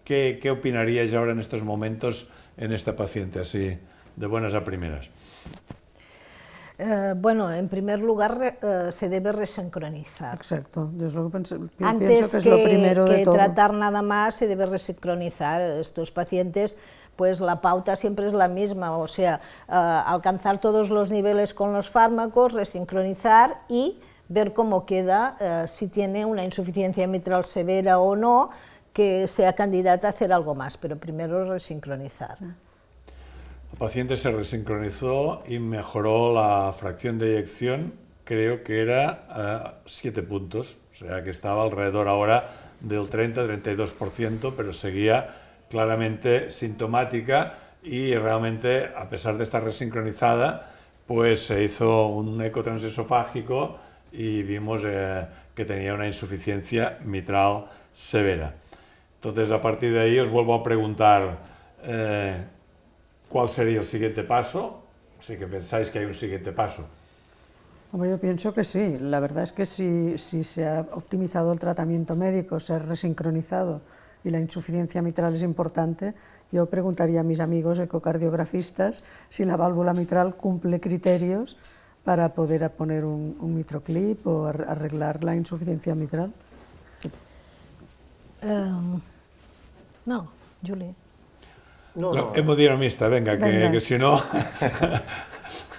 ¿Qué opinaríais ahora en estos momentos en esta paciente, así de buenas a primeras? Bueno, en primer lugar se debe resincronizar. Exacto, yo es lo que pienso Antes que es lo primero de todo. tratar nada más, se debe resincronizar. Estos pacientes, pues la pauta siempre es la misma, o sea, alcanzar todos los niveles con los fármacos, resincronizar y ver cómo queda, si tiene una insuficiencia mitral severa o no, que sea candidata a hacer algo más, pero primero resincronizar. La paciente se resincronizó y mejoró la fracción de eyección, creo que era 7 puntos, o sea que estaba alrededor ahora del 30-32%, pero seguía claramente sintomática y realmente, a pesar de estar resincronizada, pues se hizo un eco transesofágico y vimos que tenía una insuficiencia mitral severa. Entonces, a partir de ahí os vuelvo a preguntar cuál sería el siguiente paso, si que pensáis que hay un siguiente paso. Hombre, yo pienso que sí, la verdad es que si se ha optimizado el tratamiento médico, se ha resincronizado y la insuficiencia mitral es importante, yo preguntaría a mis amigos ecocardiografistas si la válvula mitral cumple criterios para poder poner un mitroclip o arreglar la insuficiencia mitral. No, Julie. No. Hemodinamista, venga. Que si no...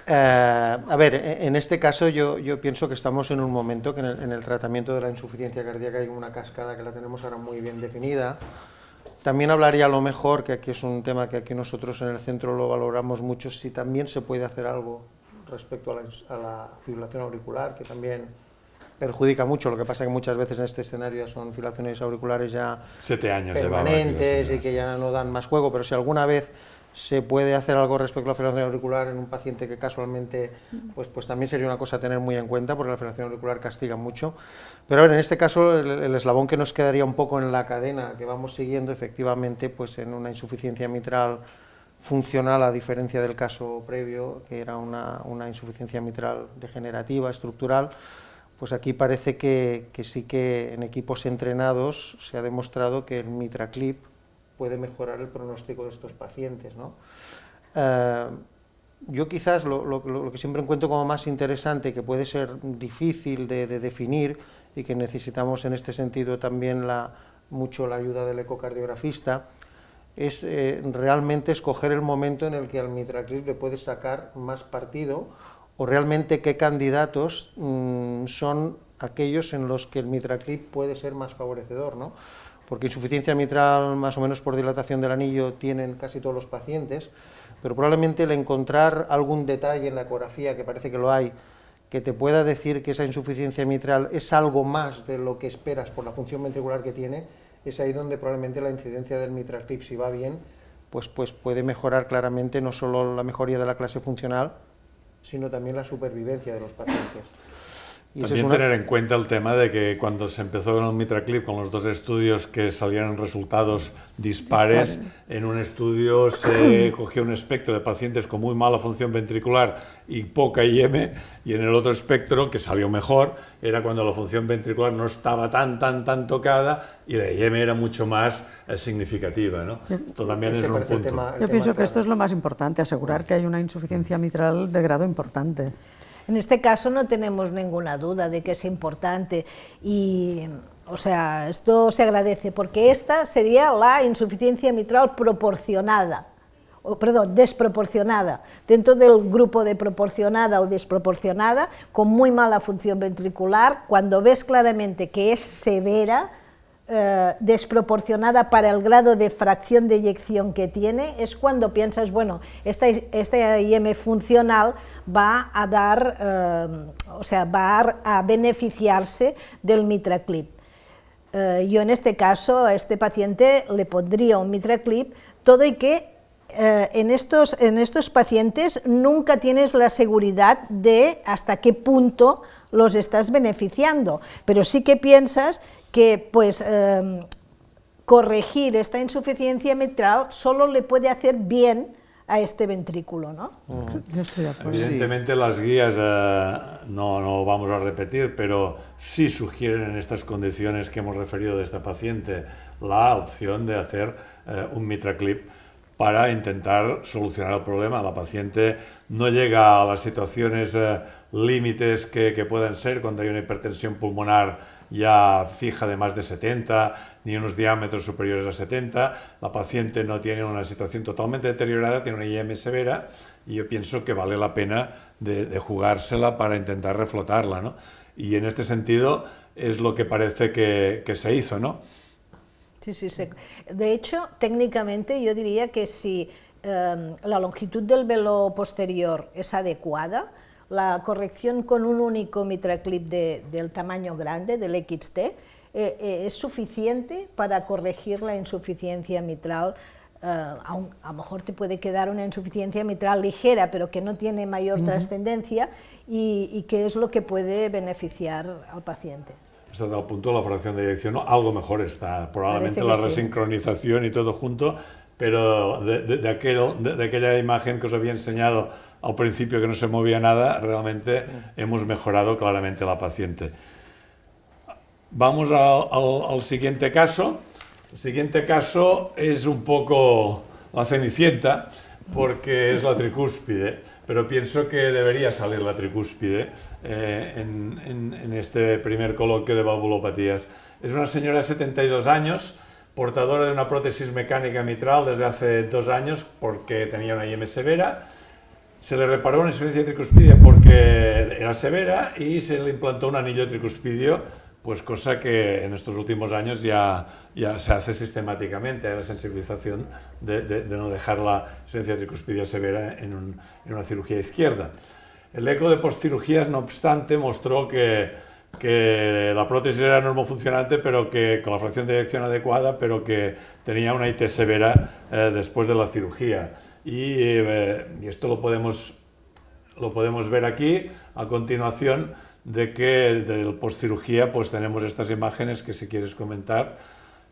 A ver, en este caso yo pienso que estamos en un momento que en el tratamiento de la insuficiencia cardíaca hay una cascada que la tenemos ahora muy bien definida. También hablaría a lo mejor, que aquí es un tema que aquí nosotros en el centro lo valoramos mucho, si también se puede hacer algo respecto a la fibrilación auricular, que también perjudica mucho. Lo que pasa es que muchas veces en este escenario ya son fibrilaciones auriculares ya 7 años permanentes y que ya no dan más juego, pero si alguna vez se puede hacer algo respecto a la fibrilación auricular en un paciente que casualmente, pues también sería una cosa a tener muy en cuenta, porque la fibrilación auricular castiga mucho. Pero a ver, en este caso el eslabón que nos quedaría un poco en la cadena que vamos siguiendo, efectivamente, pues en una insuficiencia mitral funcional, a diferencia del caso previo, que era una insuficiencia mitral degenerativa, estructural. Pues aquí parece que sí que en equipos entrenados se ha demostrado que el MitraClip puede mejorar el pronóstico de estos pacientes, ¿no? Yo quizás lo que siempre encuentro como más interesante, que puede ser difícil de definir y que necesitamos en este sentido también mucho la ayuda del ecocardiografista, es realmente escoger el momento en el que al MitraClip le puedes sacar más partido, o realmente qué candidatos son aquellos en los que el MitraClip puede ser más favorecedor, ¿no? Porque insuficiencia mitral más o menos por dilatación del anillo tienen casi todos los pacientes, pero probablemente el encontrar algún detalle en la ecografía, que parece que lo hay, que te pueda decir que esa insuficiencia mitral es algo más de lo que esperas por la función ventricular que tiene, es ahí donde probablemente la incidencia del MitraClip, si va bien, pues puede mejorar claramente no solo la mejoría de la clase funcional, sino también la supervivencia de los pacientes. Y también tener en cuenta el tema de que cuando se empezó con el MitraClip, con los dos estudios que salieron resultados dispares, en un estudio se cogió un espectro de pacientes con muy mala función ventricular y poca IM, y en el otro espectro, que salió mejor, era cuando la función ventricular no estaba tan tocada y la IM era mucho más significativa, ¿no? Esto también es un punto. Yo pienso que esto es lo más importante, asegurar que hay una insuficiencia mitral de grado importante. En este caso no tenemos ninguna duda de que es importante y, o sea, esto se agradece porque esta sería la insuficiencia mitral proporcionada, desproporcionada. Dentro del grupo de proporcionada o desproporcionada, con muy mala función ventricular, cuando ves claramente que es severa, desproporcionada para el grado de fracción de eyección que tiene, es cuando piensas, bueno, esta IM funcional va a dar, va a beneficiarse del MitraClip. Yo en este caso a este paciente le pondría un MitraClip, todo y que en estos pacientes nunca tienes la seguridad de hasta qué punto los estás beneficiando, pero sí que piensas que pues, corregir esta insuficiencia mitral solo le puede hacer bien a este ventrículo, ¿no? Yo estoy de acuerdo. Evidentemente las guías no vamos a repetir, pero sí sugieren en estas condiciones que hemos referido de esta paciente la opción de hacer un MitraClip para intentar solucionar el problema. La paciente no llega a las situaciones límites que puedan ser cuando hay una hipertensión pulmonar ya fija de más de 70, ni unos diámetros superiores a 70, la paciente no tiene una situación totalmente deteriorada, tiene una IM severa, y yo pienso que vale la pena de jugársela para intentar reflotarla, ¿no? Y en este sentido es lo que parece que se hizo, ¿no? Sí. De hecho, técnicamente yo diría que si la longitud del velo posterior es adecuada, la corrección con un único MitraClip del tamaño grande, del XT, es suficiente para corregir la insuficiencia mitral. A lo mejor te puede quedar una insuficiencia mitral ligera, pero que no tiene mayor trascendencia y que es lo que puede beneficiar al paciente. Hasta el punto de la fracción de eyección, ¿no? Algo mejor está, probablemente la resincronización y todo junto, pero de aquella imagen que os había enseñado al principio que no se movía nada, realmente hemos mejorado claramente la paciente. Vamos al siguiente caso. El siguiente caso es un poco la cenicienta, porque es la tricúspide, pero pienso que debería salir la tricúspide en este primer coloquio de valvulopatías. Es una señora de 72 años, portadora de una prótesis mecánica mitral desde hace 2 años porque tenía una IM severa. Se le reparó una insuficiencia tricuspidia porque era severa y se le implantó un anillo tricuspidio, pues cosa que en estos últimos años ya se hace sistemáticamente, la sensibilización de no dejar la insuficiencia tricuspidia severa en una cirugía izquierda. El eco de postcirugías, no obstante, mostró que la prótesis era normofuncionante, pero que con la fracción de eyección adecuada, pero que tenía una IT severa después de la cirugía. Y esto lo podemos ver aquí a continuación, de que de postcirugía pues tenemos estas imágenes que si quieres comentar,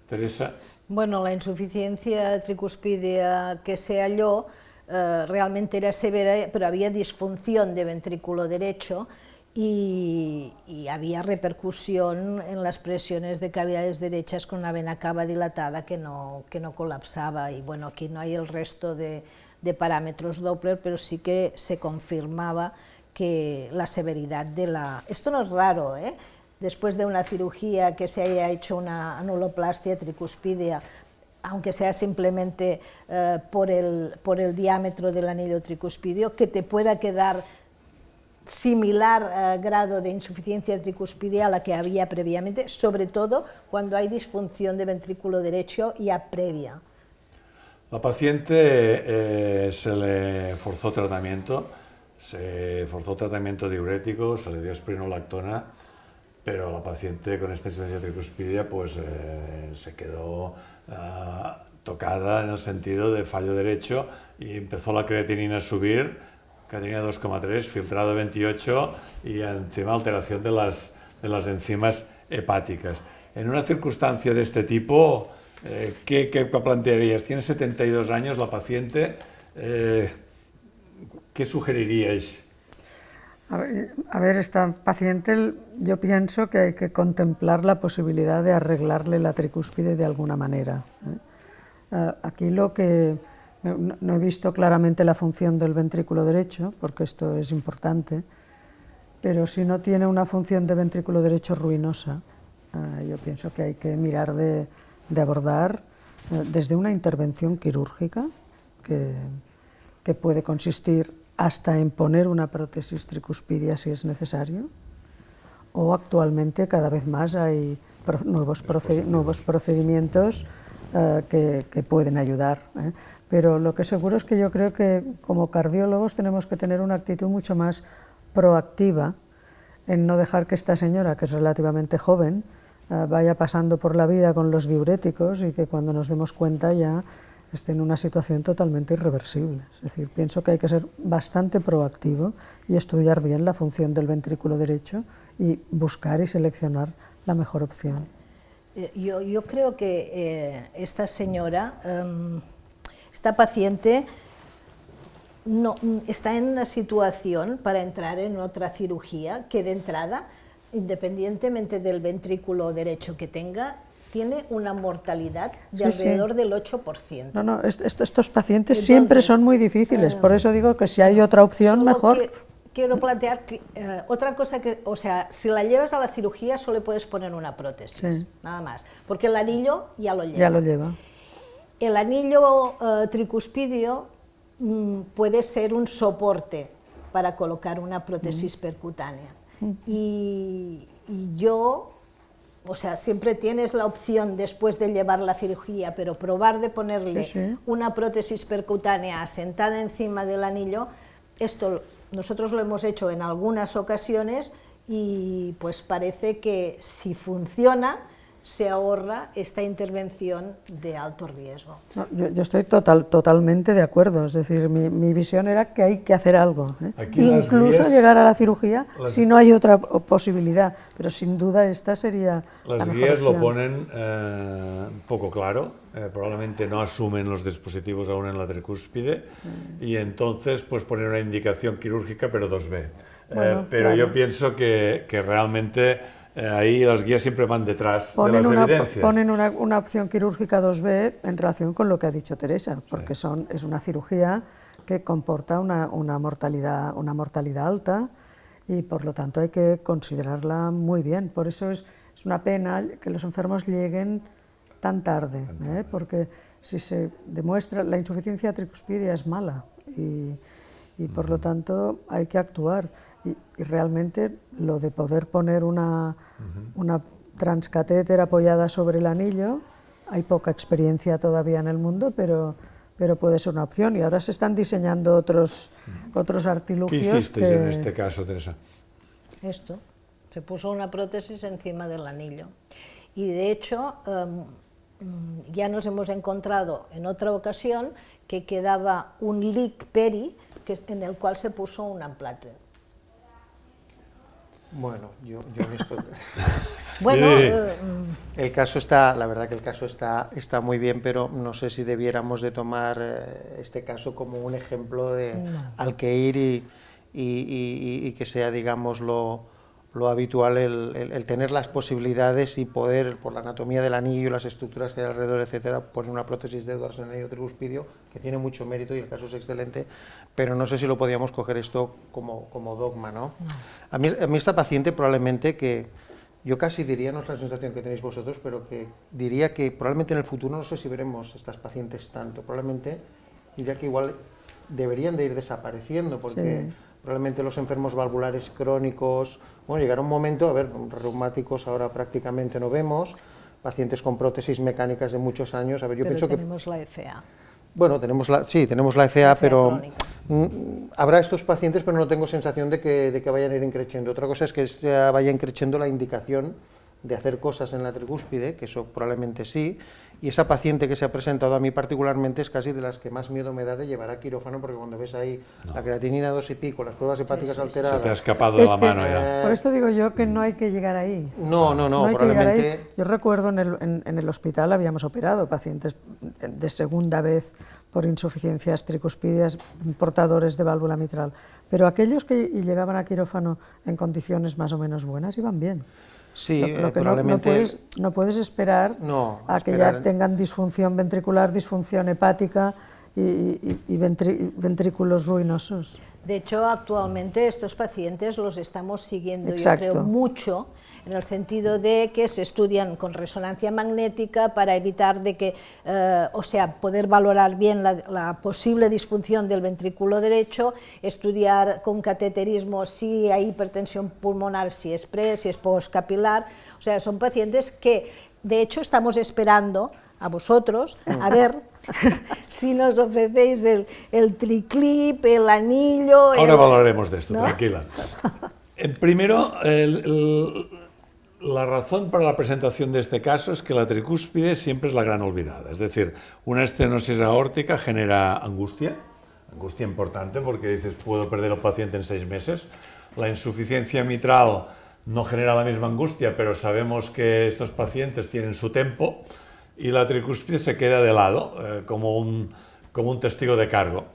Teresa. Bueno, la insuficiencia tricuspidea que se halló realmente era severa, pero había disfunción de ventrículo derecho y había repercusión en las presiones de cavidades derechas con una vena cava dilatada que no colapsaba. Y bueno, aquí no hay el resto de parámetros Doppler, pero sí que se confirmaba que la severidad de la... Esto no es raro, ¿eh? Después de una cirugía que se haya hecho una anuloplastia tricuspidea, aunque sea simplemente por el diámetro del anillo tricuspidio, que te pueda quedar similar grado de insuficiencia tricuspidea a la que había previamente, sobre todo cuando hay disfunción de ventrículo derecho ya previa. La paciente se le forzó tratamiento diurético, se le dio spironolactona, pero la paciente con esta insuficiencia tricuspidia pues se quedó tocada en el sentido de fallo derecho y empezó la creatinina a subir, creatinina 2,3, filtrado 28 y encima alteración de las enzimas hepáticas. En una circunstancia de este tipo, ¿qué plantearías? Tiene 72 años la paciente, ¿qué sugeriríais? A ver, esta paciente, yo pienso que hay que contemplar la posibilidad de arreglarle la tricúspide de alguna manera. Aquí lo que no he visto claramente la función del ventrículo derecho, porque esto es importante, pero si no tiene una función de ventrículo derecho ruinosa, yo pienso que hay que mirar de abordar desde una intervención quirúrgica que puede consistir hasta en poner una prótesis tricuspidia si es necesario, o actualmente cada vez más hay nuevos procedimientos que pueden ayudar. Pero lo que seguro es que yo creo que como cardiólogos tenemos que tener una actitud mucho más proactiva en no dejar que esta señora, que es relativamente joven, vaya pasando por la vida con los diuréticos y que cuando nos demos cuenta ya esté en una situación totalmente irreversible. Es decir, pienso que hay que ser bastante proactivo y estudiar bien la función del ventrículo derecho y buscar y seleccionar la mejor opción. Yo creo que esta señora, esta paciente, no, está en una situación para entrar en otra cirugía que de entrada, independientemente del ventrículo derecho que tenga, tiene una mortalidad de alrededor del 8%. No, estos pacientes entonces, siempre son muy difíciles, por eso digo que si hay otra opción, mejor. Quiero plantear otra cosa que, o sea, si la llevas a la cirugía solo puedes poner una prótesis, nada más, porque el anillo ya lo lleva. Ya lo lleva. El anillo tricuspidio puede ser un soporte para colocar una prótesis percutánea. Y yo... O sea, siempre tienes la opción después de llevar la cirugía, pero probar de ponerle una prótesis percutánea asentada encima del anillo, esto nosotros lo hemos hecho en algunas ocasiones y pues parece que si funciona se ahorra esta intervención de alto riesgo. No, yo estoy totalmente de acuerdo, es decir, mi visión era que hay que hacer algo, incluso llegar a la cirugía si no hay otra posibilidad, pero sin duda esta sería la mejor opción. Las guías lo ponen poco claro, probablemente no asumen los dispositivos aún en la tricúspide y entonces pues ponen una indicación quirúrgica pero 2B. Bueno, pero claro, yo pienso que realmente ahí las guías siempre van detrás de las evidencias. Ponen una opción quirúrgica 2B en relación con lo que ha dicho Teresa, porque es una cirugía que comporta una mortalidad alta y por lo tanto hay que considerarla muy bien. Por eso es una pena que los enfermos lleguen tan tarde, porque si se demuestra la insuficiencia tricuspidia es mala y por lo tanto hay que actuar. Y realmente lo de poder poner una transcatéter apoyada sobre el anillo, hay poca experiencia todavía en el mundo, pero puede ser una opción y ahora se están diseñando otros artilugios. ¿Qué hicisteis en este caso, Teresa? Esto, se puso una prótesis encima del anillo y de hecho ya nos hemos encontrado en otra ocasión que quedaba un leak peri en el cual se puso un implant. Bueno, yo en esto... Bueno, el caso está, la verdad que el caso está muy bien, pero no sé si debiéramos de tomar este caso como un ejemplo al que ir y que sea, digamos, lo habitual el tener las posibilidades y poder, por la anatomía del anillo, las estructuras que hay alrededor, etcétera, poner una prótesis de Edwards en el anillo tricuspidio, que tiene mucho mérito y el caso es excelente, pero no sé si lo podíamos coger esto como dogma, ¿no? A mí esta paciente probablemente que, yo casi diría, no es la sensación que tenéis vosotros, pero que diría que probablemente en el futuro, no sé si veremos estas pacientes tanto, probablemente diría que igual deberían de ir desapareciendo, porque probablemente los enfermos valvulares crónicos, bueno, llegará un momento, a ver, reumáticos ahora prácticamente no vemos, pacientes con prótesis mecánicas de muchos años, a ver, yo pienso que... tenemos la FA. Bueno, tenemos la FA, pero habrá estos pacientes, pero no tengo sensación de que vayan a ir increciendo. Otra cosa es que vaya increciendo la indicación de hacer cosas en la tricúspide, que eso probablemente sí, y esa paciente que se ha presentado a mí particularmente es casi de las que más miedo me da de llevar a quirófano, porque cuando ves ahí la creatinina 2 y pico, las pruebas hepáticas alteradas... Se te ha escapado de la mano ya. Por esto digo yo que no hay que llegar ahí. No, hay que llegar probablemente... ahí. Yo recuerdo en el hospital habíamos operado pacientes de segunda vez por insuficiencias tricuspídeas portadores de válvula mitral, pero aquellos que llegaban a quirófano en condiciones más o menos buenas iban bien. Sí, lo que probablemente... no puedes esperar a que ya tengan disfunción ventricular, disfunción hepática y ventrículos ruinosos. De hecho, actualmente estos pacientes los estamos siguiendo, Exacto. yo creo, mucho, en el sentido de que se estudian con resonancia magnética para evitar de que, o sea, poder valorar bien la posible disfunción del ventrículo derecho, estudiar con cateterismo si hay hipertensión pulmonar, si es si es postcapilar, o sea, son pacientes que, de hecho, estamos esperando a vosotros, a ver si nos ofrecéis el triclip, el anillo... Ahora hablaremos de esto, ¿no? Tranquila. Primero, la razón para la presentación de este caso es que la tricúspide siempre es la gran olvidada. Es decir, una estenosis aórtica genera angustia importante porque dices, puedo perder al paciente en 6 meses. La insuficiencia mitral no genera la misma angustia, pero sabemos que estos pacientes tienen su tempo, y la tricúspide se queda de lado, como un testigo de cargo.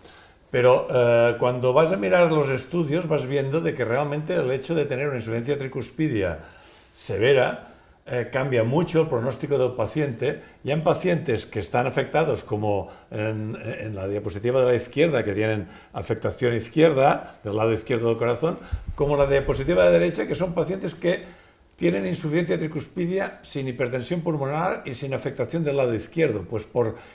Pero cuando vas a mirar los estudios vas viendo de que realmente el hecho de tener una insuficiencia tricuspidia severa cambia mucho el pronóstico del paciente, y en pacientes que están afectados, como en la diapositiva de la izquierda, que tienen afectación izquierda, del lado izquierdo del corazón, como la diapositiva de la derecha, que son pacientes que tienen insuficiencia tricuspidia sin hipertensión pulmonar y sin afectación del lado izquierdo,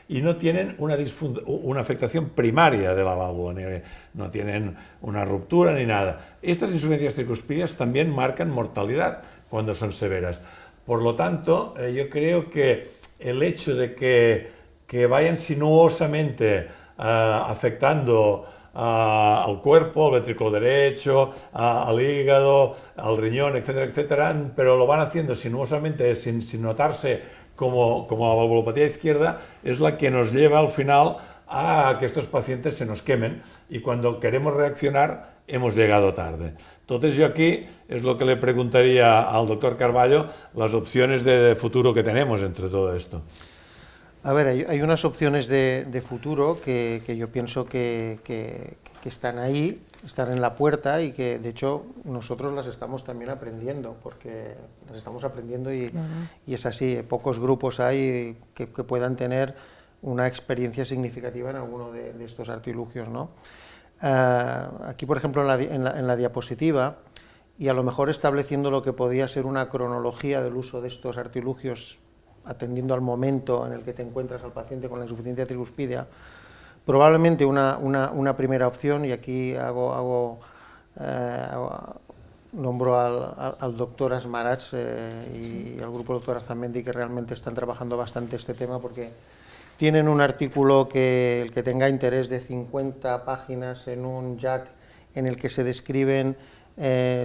y no tienen una afectación primaria de la válvula, no tienen una ruptura ni nada. Estas insuficiencias tricuspidias también marcan mortalidad cuando son severas. Por lo tanto, yo creo que el hecho de que vayan sinuosamente afectando al cuerpo, al ventrículo derecho, al hígado, al riñón, etcétera, etcétera, pero lo van haciendo sinuosamente sin notarse como la valvulopatía izquierda, es la que nos lleva al final a que estos pacientes se nos quemen, y cuando queremos reaccionar hemos llegado tarde. Entonces yo aquí es lo que le preguntaría al doctor Carballo, las opciones de futuro que tenemos entre todo esto. A ver, hay unas opciones de futuro que yo pienso que están ahí, están en la puerta, y que de hecho nosotros las estamos también aprendiendo, porque las estamos aprendiendo y es así, pocos grupos hay que puedan tener una experiencia significativa en alguno de estos artilugios, ¿no? Aquí, por ejemplo, en la diapositiva, y a lo mejor estableciendo lo que podría ser una cronología del uso de estos artilugios, atendiendo al momento en el que te encuentras al paciente con la insuficiencia tricuspidia, probablemente una primera opción, y aquí nombro al doctor Asmarats y al grupo doctor Azamendi, que realmente están trabajando bastante este tema, porque tienen un artículo que el que tenga interés de 50 páginas en un JACC en el que se describen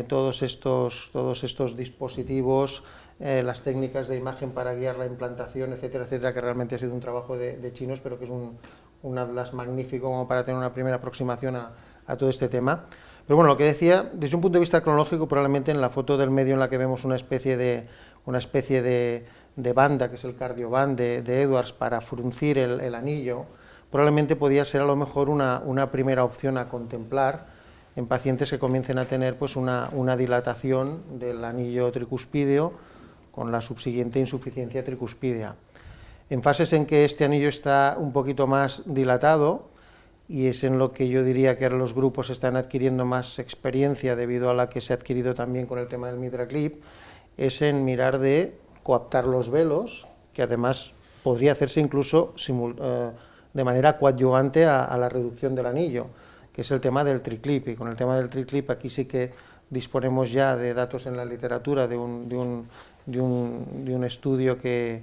todos estos dispositivos, las técnicas de imagen para guiar la implantación, etcétera, etcétera, que realmente ha sido un trabajo de chinos, pero que es un atlas magnífico como para tener una primera aproximación a todo este tema. Pero bueno, lo que decía, desde un punto de vista cronológico, probablemente en la foto del medio, en la que vemos una especie de una especie de banda, que es el cardioband de Edwards, para fruncir el anillo, probablemente podía ser a lo mejor una primera opción a contemplar en pacientes que comiencen a tener pues una dilatación del anillo tricuspídeo con la subsiguiente insuficiencia tricuspídea. En fases en que este anillo está un poquito más dilatado, y es en lo que yo diría que ahora los grupos están adquiriendo más experiencia debido a la que se ha adquirido también con el tema del MitraClip, es en mirar de coaptar los velos, que además podría hacerse incluso de manera coadyuvante a la reducción del anillo, que es el tema del triclip, y con el tema del triclip aquí sí que disponemos ya de datos en la literatura de un estudio que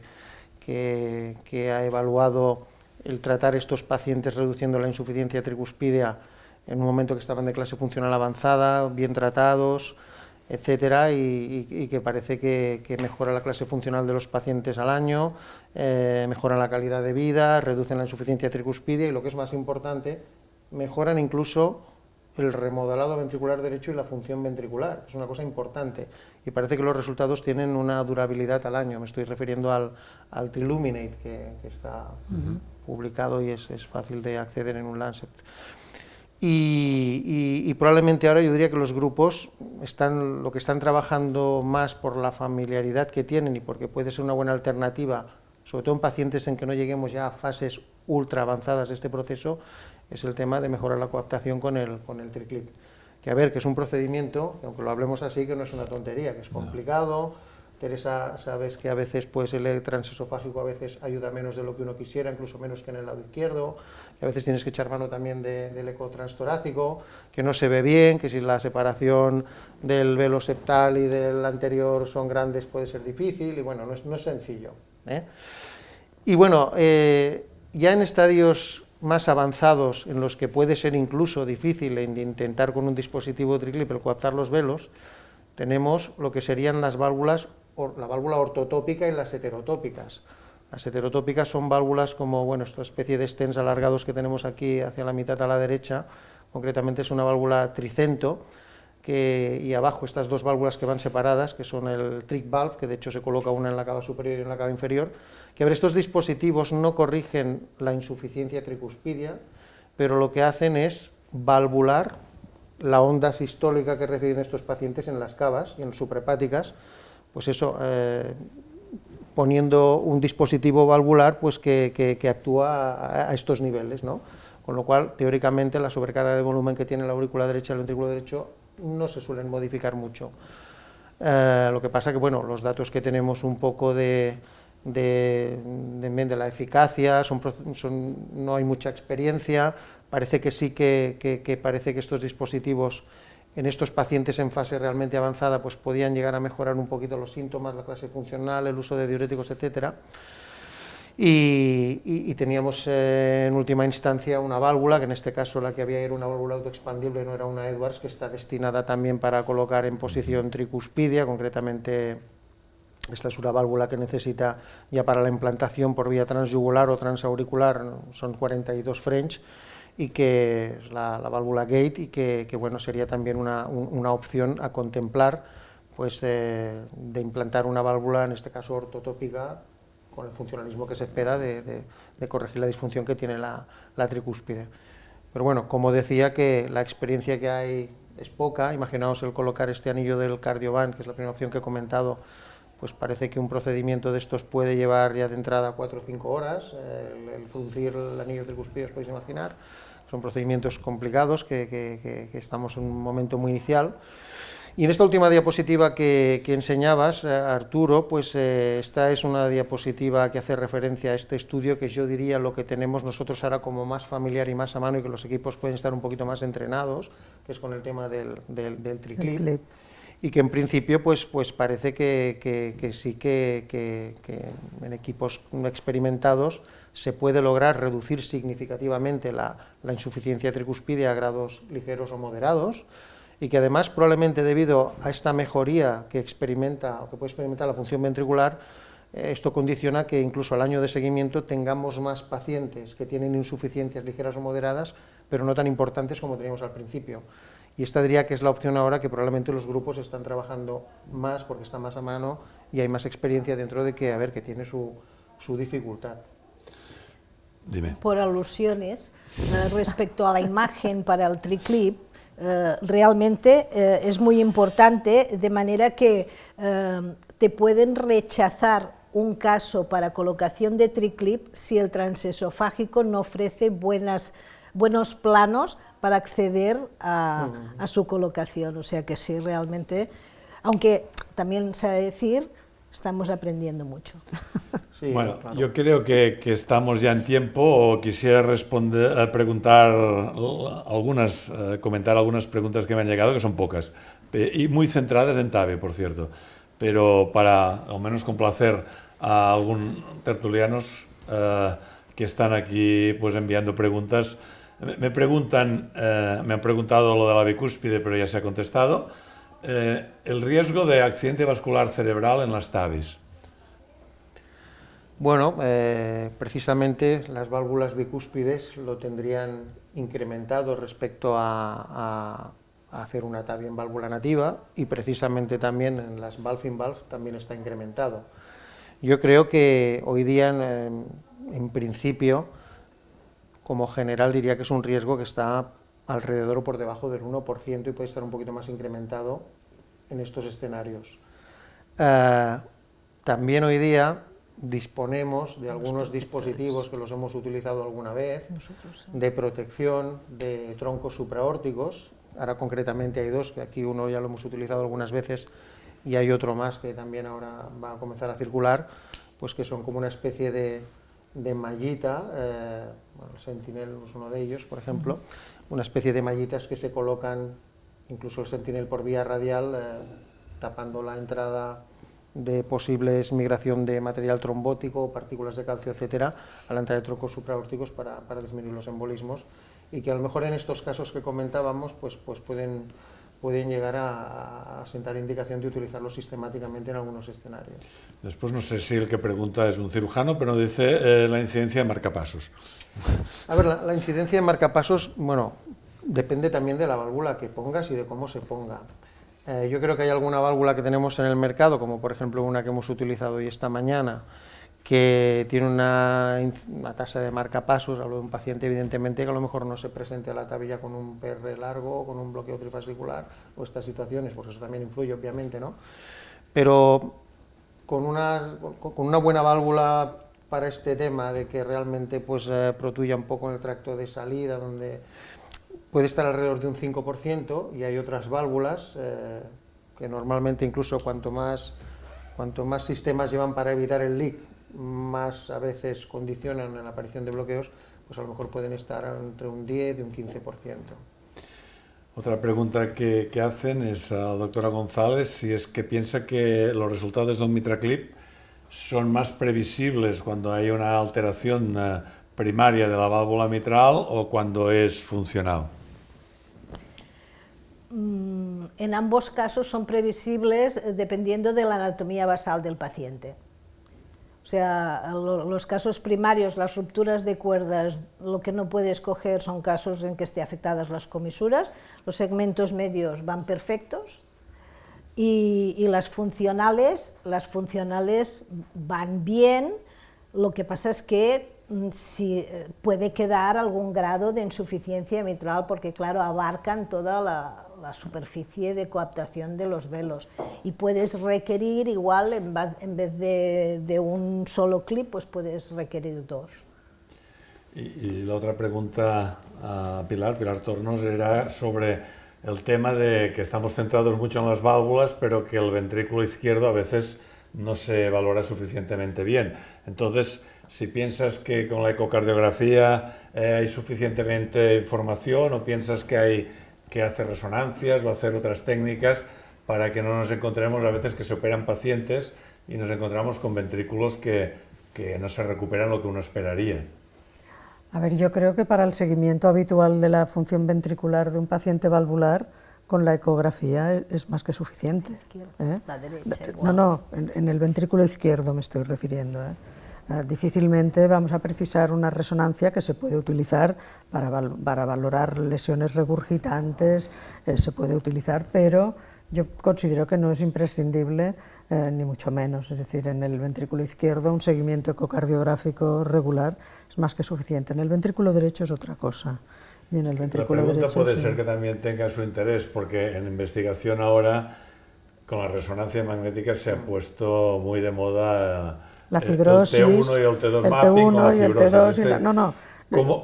ha evaluado el tratar estos pacientes reduciendo la insuficiencia tricuspídea en un momento que estaban de clase funcional avanzada, bien tratados, etcétera, y que parece que mejora la clase funcional de los pacientes al año, mejoran la calidad de vida, reducen la insuficiencia tricuspídea y, lo que es más importante, mejoran incluso el remodelado ventricular derecho y la función ventricular. Es una cosa importante y parece que los resultados tienen una durabilidad al año. Me estoy refiriendo al Triluminate, que está publicado y es fácil de acceder en un Lancet. Y probablemente ahora yo diría que los grupos lo que están trabajando más por la familiaridad que tienen y porque puede ser una buena alternativa, sobre todo en pacientes en que no lleguemos ya a fases ultra avanzadas de este proceso, es el tema de mejorar la coaptación con el triclip. Que a ver, que es un procedimiento, que aunque lo hablemos así, que no es una tontería, que es complicado. Teresa, sabes que a veces pues el transesofágico a veces ayuda menos de lo que uno quisiera, incluso menos que en el lado izquierdo, que a veces tienes que echar mano también del eco transtorácico, que no se ve bien, que si la separación del velo septal y del anterior son grandes puede ser difícil, y bueno, no es sencillo, ¿eh? Y bueno, ya en estadios más avanzados, en los que puede ser incluso difícil intentar con un dispositivo triclip el coaptar los velos, tenemos lo que serían las válvulas, la válvula ortotópica y las heterotópicas. Las heterotópicas son válvulas como, bueno, esta especie de stents alargados que tenemos aquí hacia la mitad a la derecha, concretamente es una válvula tricento, y abajo estas dos válvulas que van separadas, que son el tric valve, que de hecho se coloca una en la cava superior y en la cava inferior, que a ver, estos dispositivos no corrigen la insuficiencia tricuspídea, pero lo que hacen es valvular la onda sistólica que reciben estos pacientes en las cavas y en las suprahepáticas, pues eso, poniendo un dispositivo valvular pues que actúa a estos niveles, ¿no? Con lo cual, teóricamente, la sobrecarga de volumen que tiene la aurícula derecha y el ventrículo derecho no se suelen modificar mucho. Lo que pasa que, bueno, los datos que tenemos un poco de la eficacia, no hay mucha experiencia, parece que sí que parece que estos dispositivos en estos pacientes en fase realmente avanzada pues podían llegar a mejorar un poquito los síntomas, la clase funcional, el uso de diuréticos, etcétera. Y teníamos en última instancia una válvula, que en este caso la que había era una válvula autoexpandible, no era una Edwards, que está destinada también para colocar en posición tricuspídea, concretamente esta es una válvula que necesita ya para la implantación por vía transyugular o transauricular, son 42 French, y que es la válvula Gate, y que bueno, sería también una opción a contemplar, pues de implantar una válvula, en este caso ortotópica, con el funcionalismo que se espera de corregir la disfunción que tiene la tricúspide. Pero bueno, como decía, que la experiencia que hay es poca. Imaginaos el colocar este anillo del cardioband, que es la primera opción que he comentado, pues parece que un procedimiento de estos puede llevar ya de entrada 4 o 5 horas, el fruncir el anillo tricúspide, os podéis imaginar. Son procedimientos complicados, que estamos en un momento muy inicial. Y en esta última diapositiva que enseñabas, Arturo, pues esta es una diapositiva que hace referencia a este estudio, que yo diría lo que tenemos nosotros ahora como más familiar y más a mano, y que los equipos pueden estar un poquito más entrenados, que es con el tema del triclip. Y que en principio pues parece que sí que en equipos experimentados se puede lograr reducir significativamente la insuficiencia tricuspídea a grados ligeros o moderados, y que además probablemente debido a esta mejoría que experimenta o que puede experimentar la función ventricular, esto condiciona que incluso al año de seguimiento tengamos más pacientes que tienen insuficiencias ligeras o moderadas, pero no tan importantes como teníamos al principio. Y esta diría que es la opción ahora que probablemente los grupos están trabajando más porque está más a mano y hay más experiencia dentro de que, a ver, que tiene su dificultad. Dime. Por alusiones, respecto a la imagen para el triclip, realmente es muy importante, de manera que te pueden rechazar un caso para colocación de triclip si el transesofágico no ofrece buenos planos para acceder a su colocación. O sea que sí, realmente, aunque también se ha de decir, estamos aprendiendo mucho. Sí, bueno, claro. yo creo que estamos ya en tiempo, o quisiera comentar algunas preguntas que me han llegado, que son pocas, y muy centradas en TAVE, por cierto, pero para al menos complacer a algunos tertulianos que están aquí pues enviando preguntas. Me han preguntado lo de la bicúspide, pero ya se ha contestado. El riesgo de accidente vascular cerebral en las TAVIs. Bueno, precisamente las válvulas bicúspides lo tendrían incrementado respecto a hacer una TAVI en válvula nativa, y precisamente también en las valve-in-valve también está incrementado. Yo creo que hoy día, en principio, como general diría que es un riesgo que está alrededor o por debajo del 1% y puede estar un poquito más incrementado en estos escenarios. También hoy día disponemos de algunos dispositivos que los hemos utilizado alguna vez, de protección de troncos supraórticos. Ahora concretamente hay dos, que aquí uno ya lo hemos utilizado algunas veces y hay otro más que también ahora va a comenzar a circular, pues que son como una especie de mallita, bueno, el Sentinel es uno de ellos, por ejemplo, una especie de mallitas que se colocan, incluso el Sentinel por vía radial, tapando la entrada de posibles migración de material trombótico, partículas de calcio, etcétera, a la entrada de troncos supraórticos para disminuir los embolismos, y que a lo mejor en estos casos que comentábamos pues pueden llegar a sentar indicación de utilizarlos sistemáticamente en algunos escenarios. Después no sé si el que pregunta es un cirujano, pero dice la incidencia de marcapasos. A ver, la incidencia de marcapasos, bueno, depende también de la válvula que pongas y de cómo se ponga. Yo creo que hay alguna válvula que tenemos en el mercado, como por ejemplo una que hemos utilizado hoy esta mañana, que tiene una tasa de marcapasos. Hablo de un paciente evidentemente que a lo mejor no se presente a la tabilla con un PR largo, con un bloqueo trifascicular o estas situaciones, porque eso también influye obviamente, ¿no? Pero con una buena válvula para este tema de que realmente pues protuya un poco en el tracto de salida, donde puede estar alrededor de un 5%, y hay otras válvulas que normalmente incluso cuanto más sistemas llevan para evitar el leak, más a veces condicionan la aparición de bloqueos, pues a lo mejor pueden estar entre un 10 y un 15%. Otra pregunta que hacen es a la doctora González, si es que piensa que los resultados de un MitraClip son más previsibles cuando hay una alteración primaria de la válvula mitral o cuando es funcional. En ambos casos son previsibles dependiendo de la anatomía basal del paciente. O sea, los casos primarios, las rupturas de cuerdas, lo que no puede escoger son casos en que esté afectadas las comisuras, los segmentos medios van perfectos y las funcionales van bien. Lo que pasa es que puede quedar algún grado de insuficiencia mitral porque, claro, abarcan toda la superficie de coaptación de los velos y puedes requerir igual, en vez de un solo clip, pues puedes requerir dos. Y la otra pregunta a Pilar Tornos era sobre el tema de que estamos centrados mucho en las válvulas, pero que el ventrículo izquierdo a veces no se valora suficientemente bien. Entonces, si piensas que con la ecocardiografía hay suficientemente información, o piensas que hay que hacer resonancias o hacer otras técnicas para que no nos encontremos a veces que se operan pacientes y nos encontramos con ventrículos que no se recuperan lo que uno esperaría. A ver, yo creo que para el seguimiento habitual de la función ventricular de un paciente valvular, con la ecografía es más que suficiente. La derecha, No, en el ventrículo izquierdo me estoy refiriendo. Difícilmente vamos a precisar una resonancia que se puede utilizar para valorar lesiones regurgitantes, se puede utilizar, pero yo considero que no es imprescindible, ni mucho menos. Es decir, en el ventrículo izquierdo un seguimiento ecocardiográfico regular es más que suficiente. En el ventrículo derecho es otra cosa. Y en el ventrículo la pregunta derecho, puede sí. ser que también tenga su interés, porque en investigación ahora, con la resonancia magnética, se ha puesto muy de moda la fibrosis, el T1 y el T2 el mapping, T1 con la y el fibrosis. T2 no.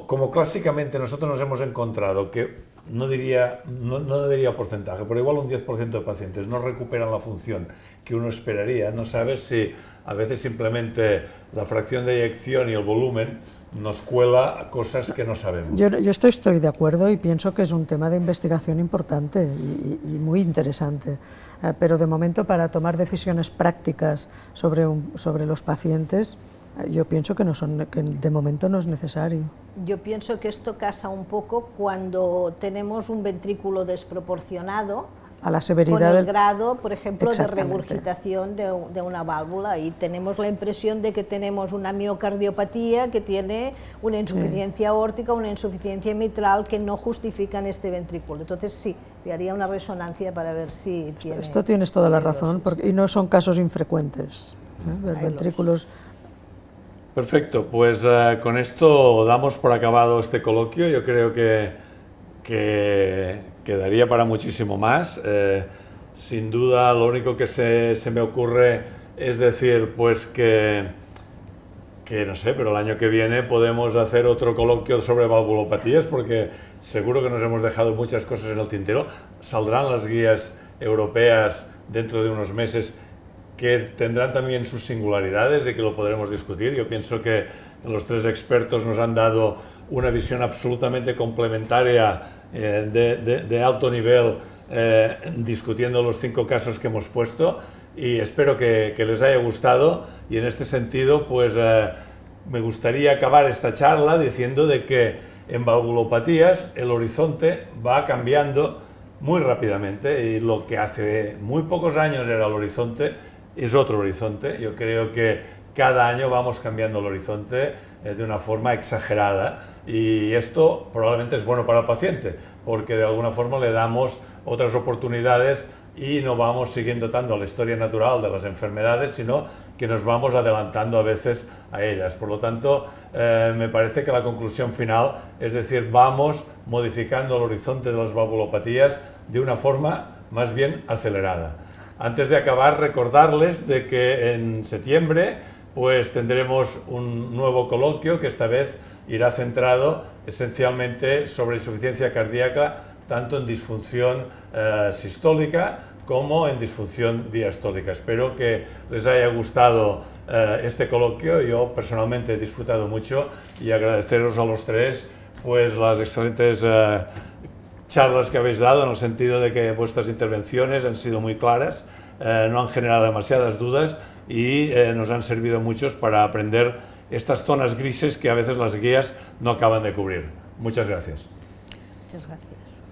Como clásicamente nosotros nos hemos encontrado que no diría porcentaje, pero igual un 10% de pacientes no recuperan la función que uno esperaría, no sabes si a veces simplemente la fracción de eyección y el volumen nos cuela cosas que no sabemos. Yo estoy de acuerdo y pienso que es un tema de investigación importante y muy interesante, pero de momento para tomar decisiones prácticas sobre los pacientes, yo pienso que de momento no es necesario. Yo pienso que esto casa un poco cuando tenemos un ventrículo desproporcionado a la severidad con el grado, por ejemplo, de Exactamente. regurgitación de una válvula, y tenemos la impresión de que tenemos una miocardiopatía que tiene una insuficiencia aórtica, una insuficiencia mitral que no justifican este ventrículo. Entonces sí, le haría una resonancia para ver si tiene... Esto tienes toda la razón, y no son casos infrecuentes. Ver Hay ventrículos... Perfecto, pues con esto damos por acabado este coloquio. Yo creo que quedaría para muchísimo más. Sin duda, lo único que se me ocurre es decir, pues que no sé, pero el año que viene podemos hacer otro coloquio sobre valvulopatías, porque seguro que nos hemos dejado muchas cosas en el tintero. Saldrán las guías europeas dentro de unos meses, que tendrán también sus singularidades y que lo podremos discutir. Yo pienso que los tres expertos nos han dado una visión absolutamente complementaria de alto nivel, discutiendo los 5 casos que hemos puesto, y espero que les haya gustado. Y en este sentido, pues me gustaría acabar esta charla diciendo de que en valvulopatías el horizonte va cambiando muy rápidamente, y lo que hace muy pocos años era el horizonte es otro horizonte. Yo creo que cada año vamos cambiando el horizonte de una forma exagerada, y esto probablemente es bueno para el paciente, porque de alguna forma le damos otras oportunidades y no vamos siguiendo tanto la historia natural de las enfermedades, sino que nos vamos adelantando a veces a ellas. Por lo tanto, me parece que la conclusión final es decir, vamos modificando el horizonte de las valvulopatías de una forma más bien acelerada. Antes de acabar, recordarles de que en septiembre pues tendremos un nuevo coloquio que esta vez irá centrado esencialmente sobre insuficiencia cardíaca, tanto en disfunción sistólica como en disfunción diastólica. Espero que les haya gustado este coloquio. Yo personalmente he disfrutado mucho, y agradeceros a los tres pues las excelentes charlas que habéis dado, en el sentido de que vuestras intervenciones han sido muy claras, no han generado demasiadas dudas, y nos han servido muchos para aprender estas zonas grises que a veces las guías no acaban de cubrir. Muchas gracias. Muchas gracias.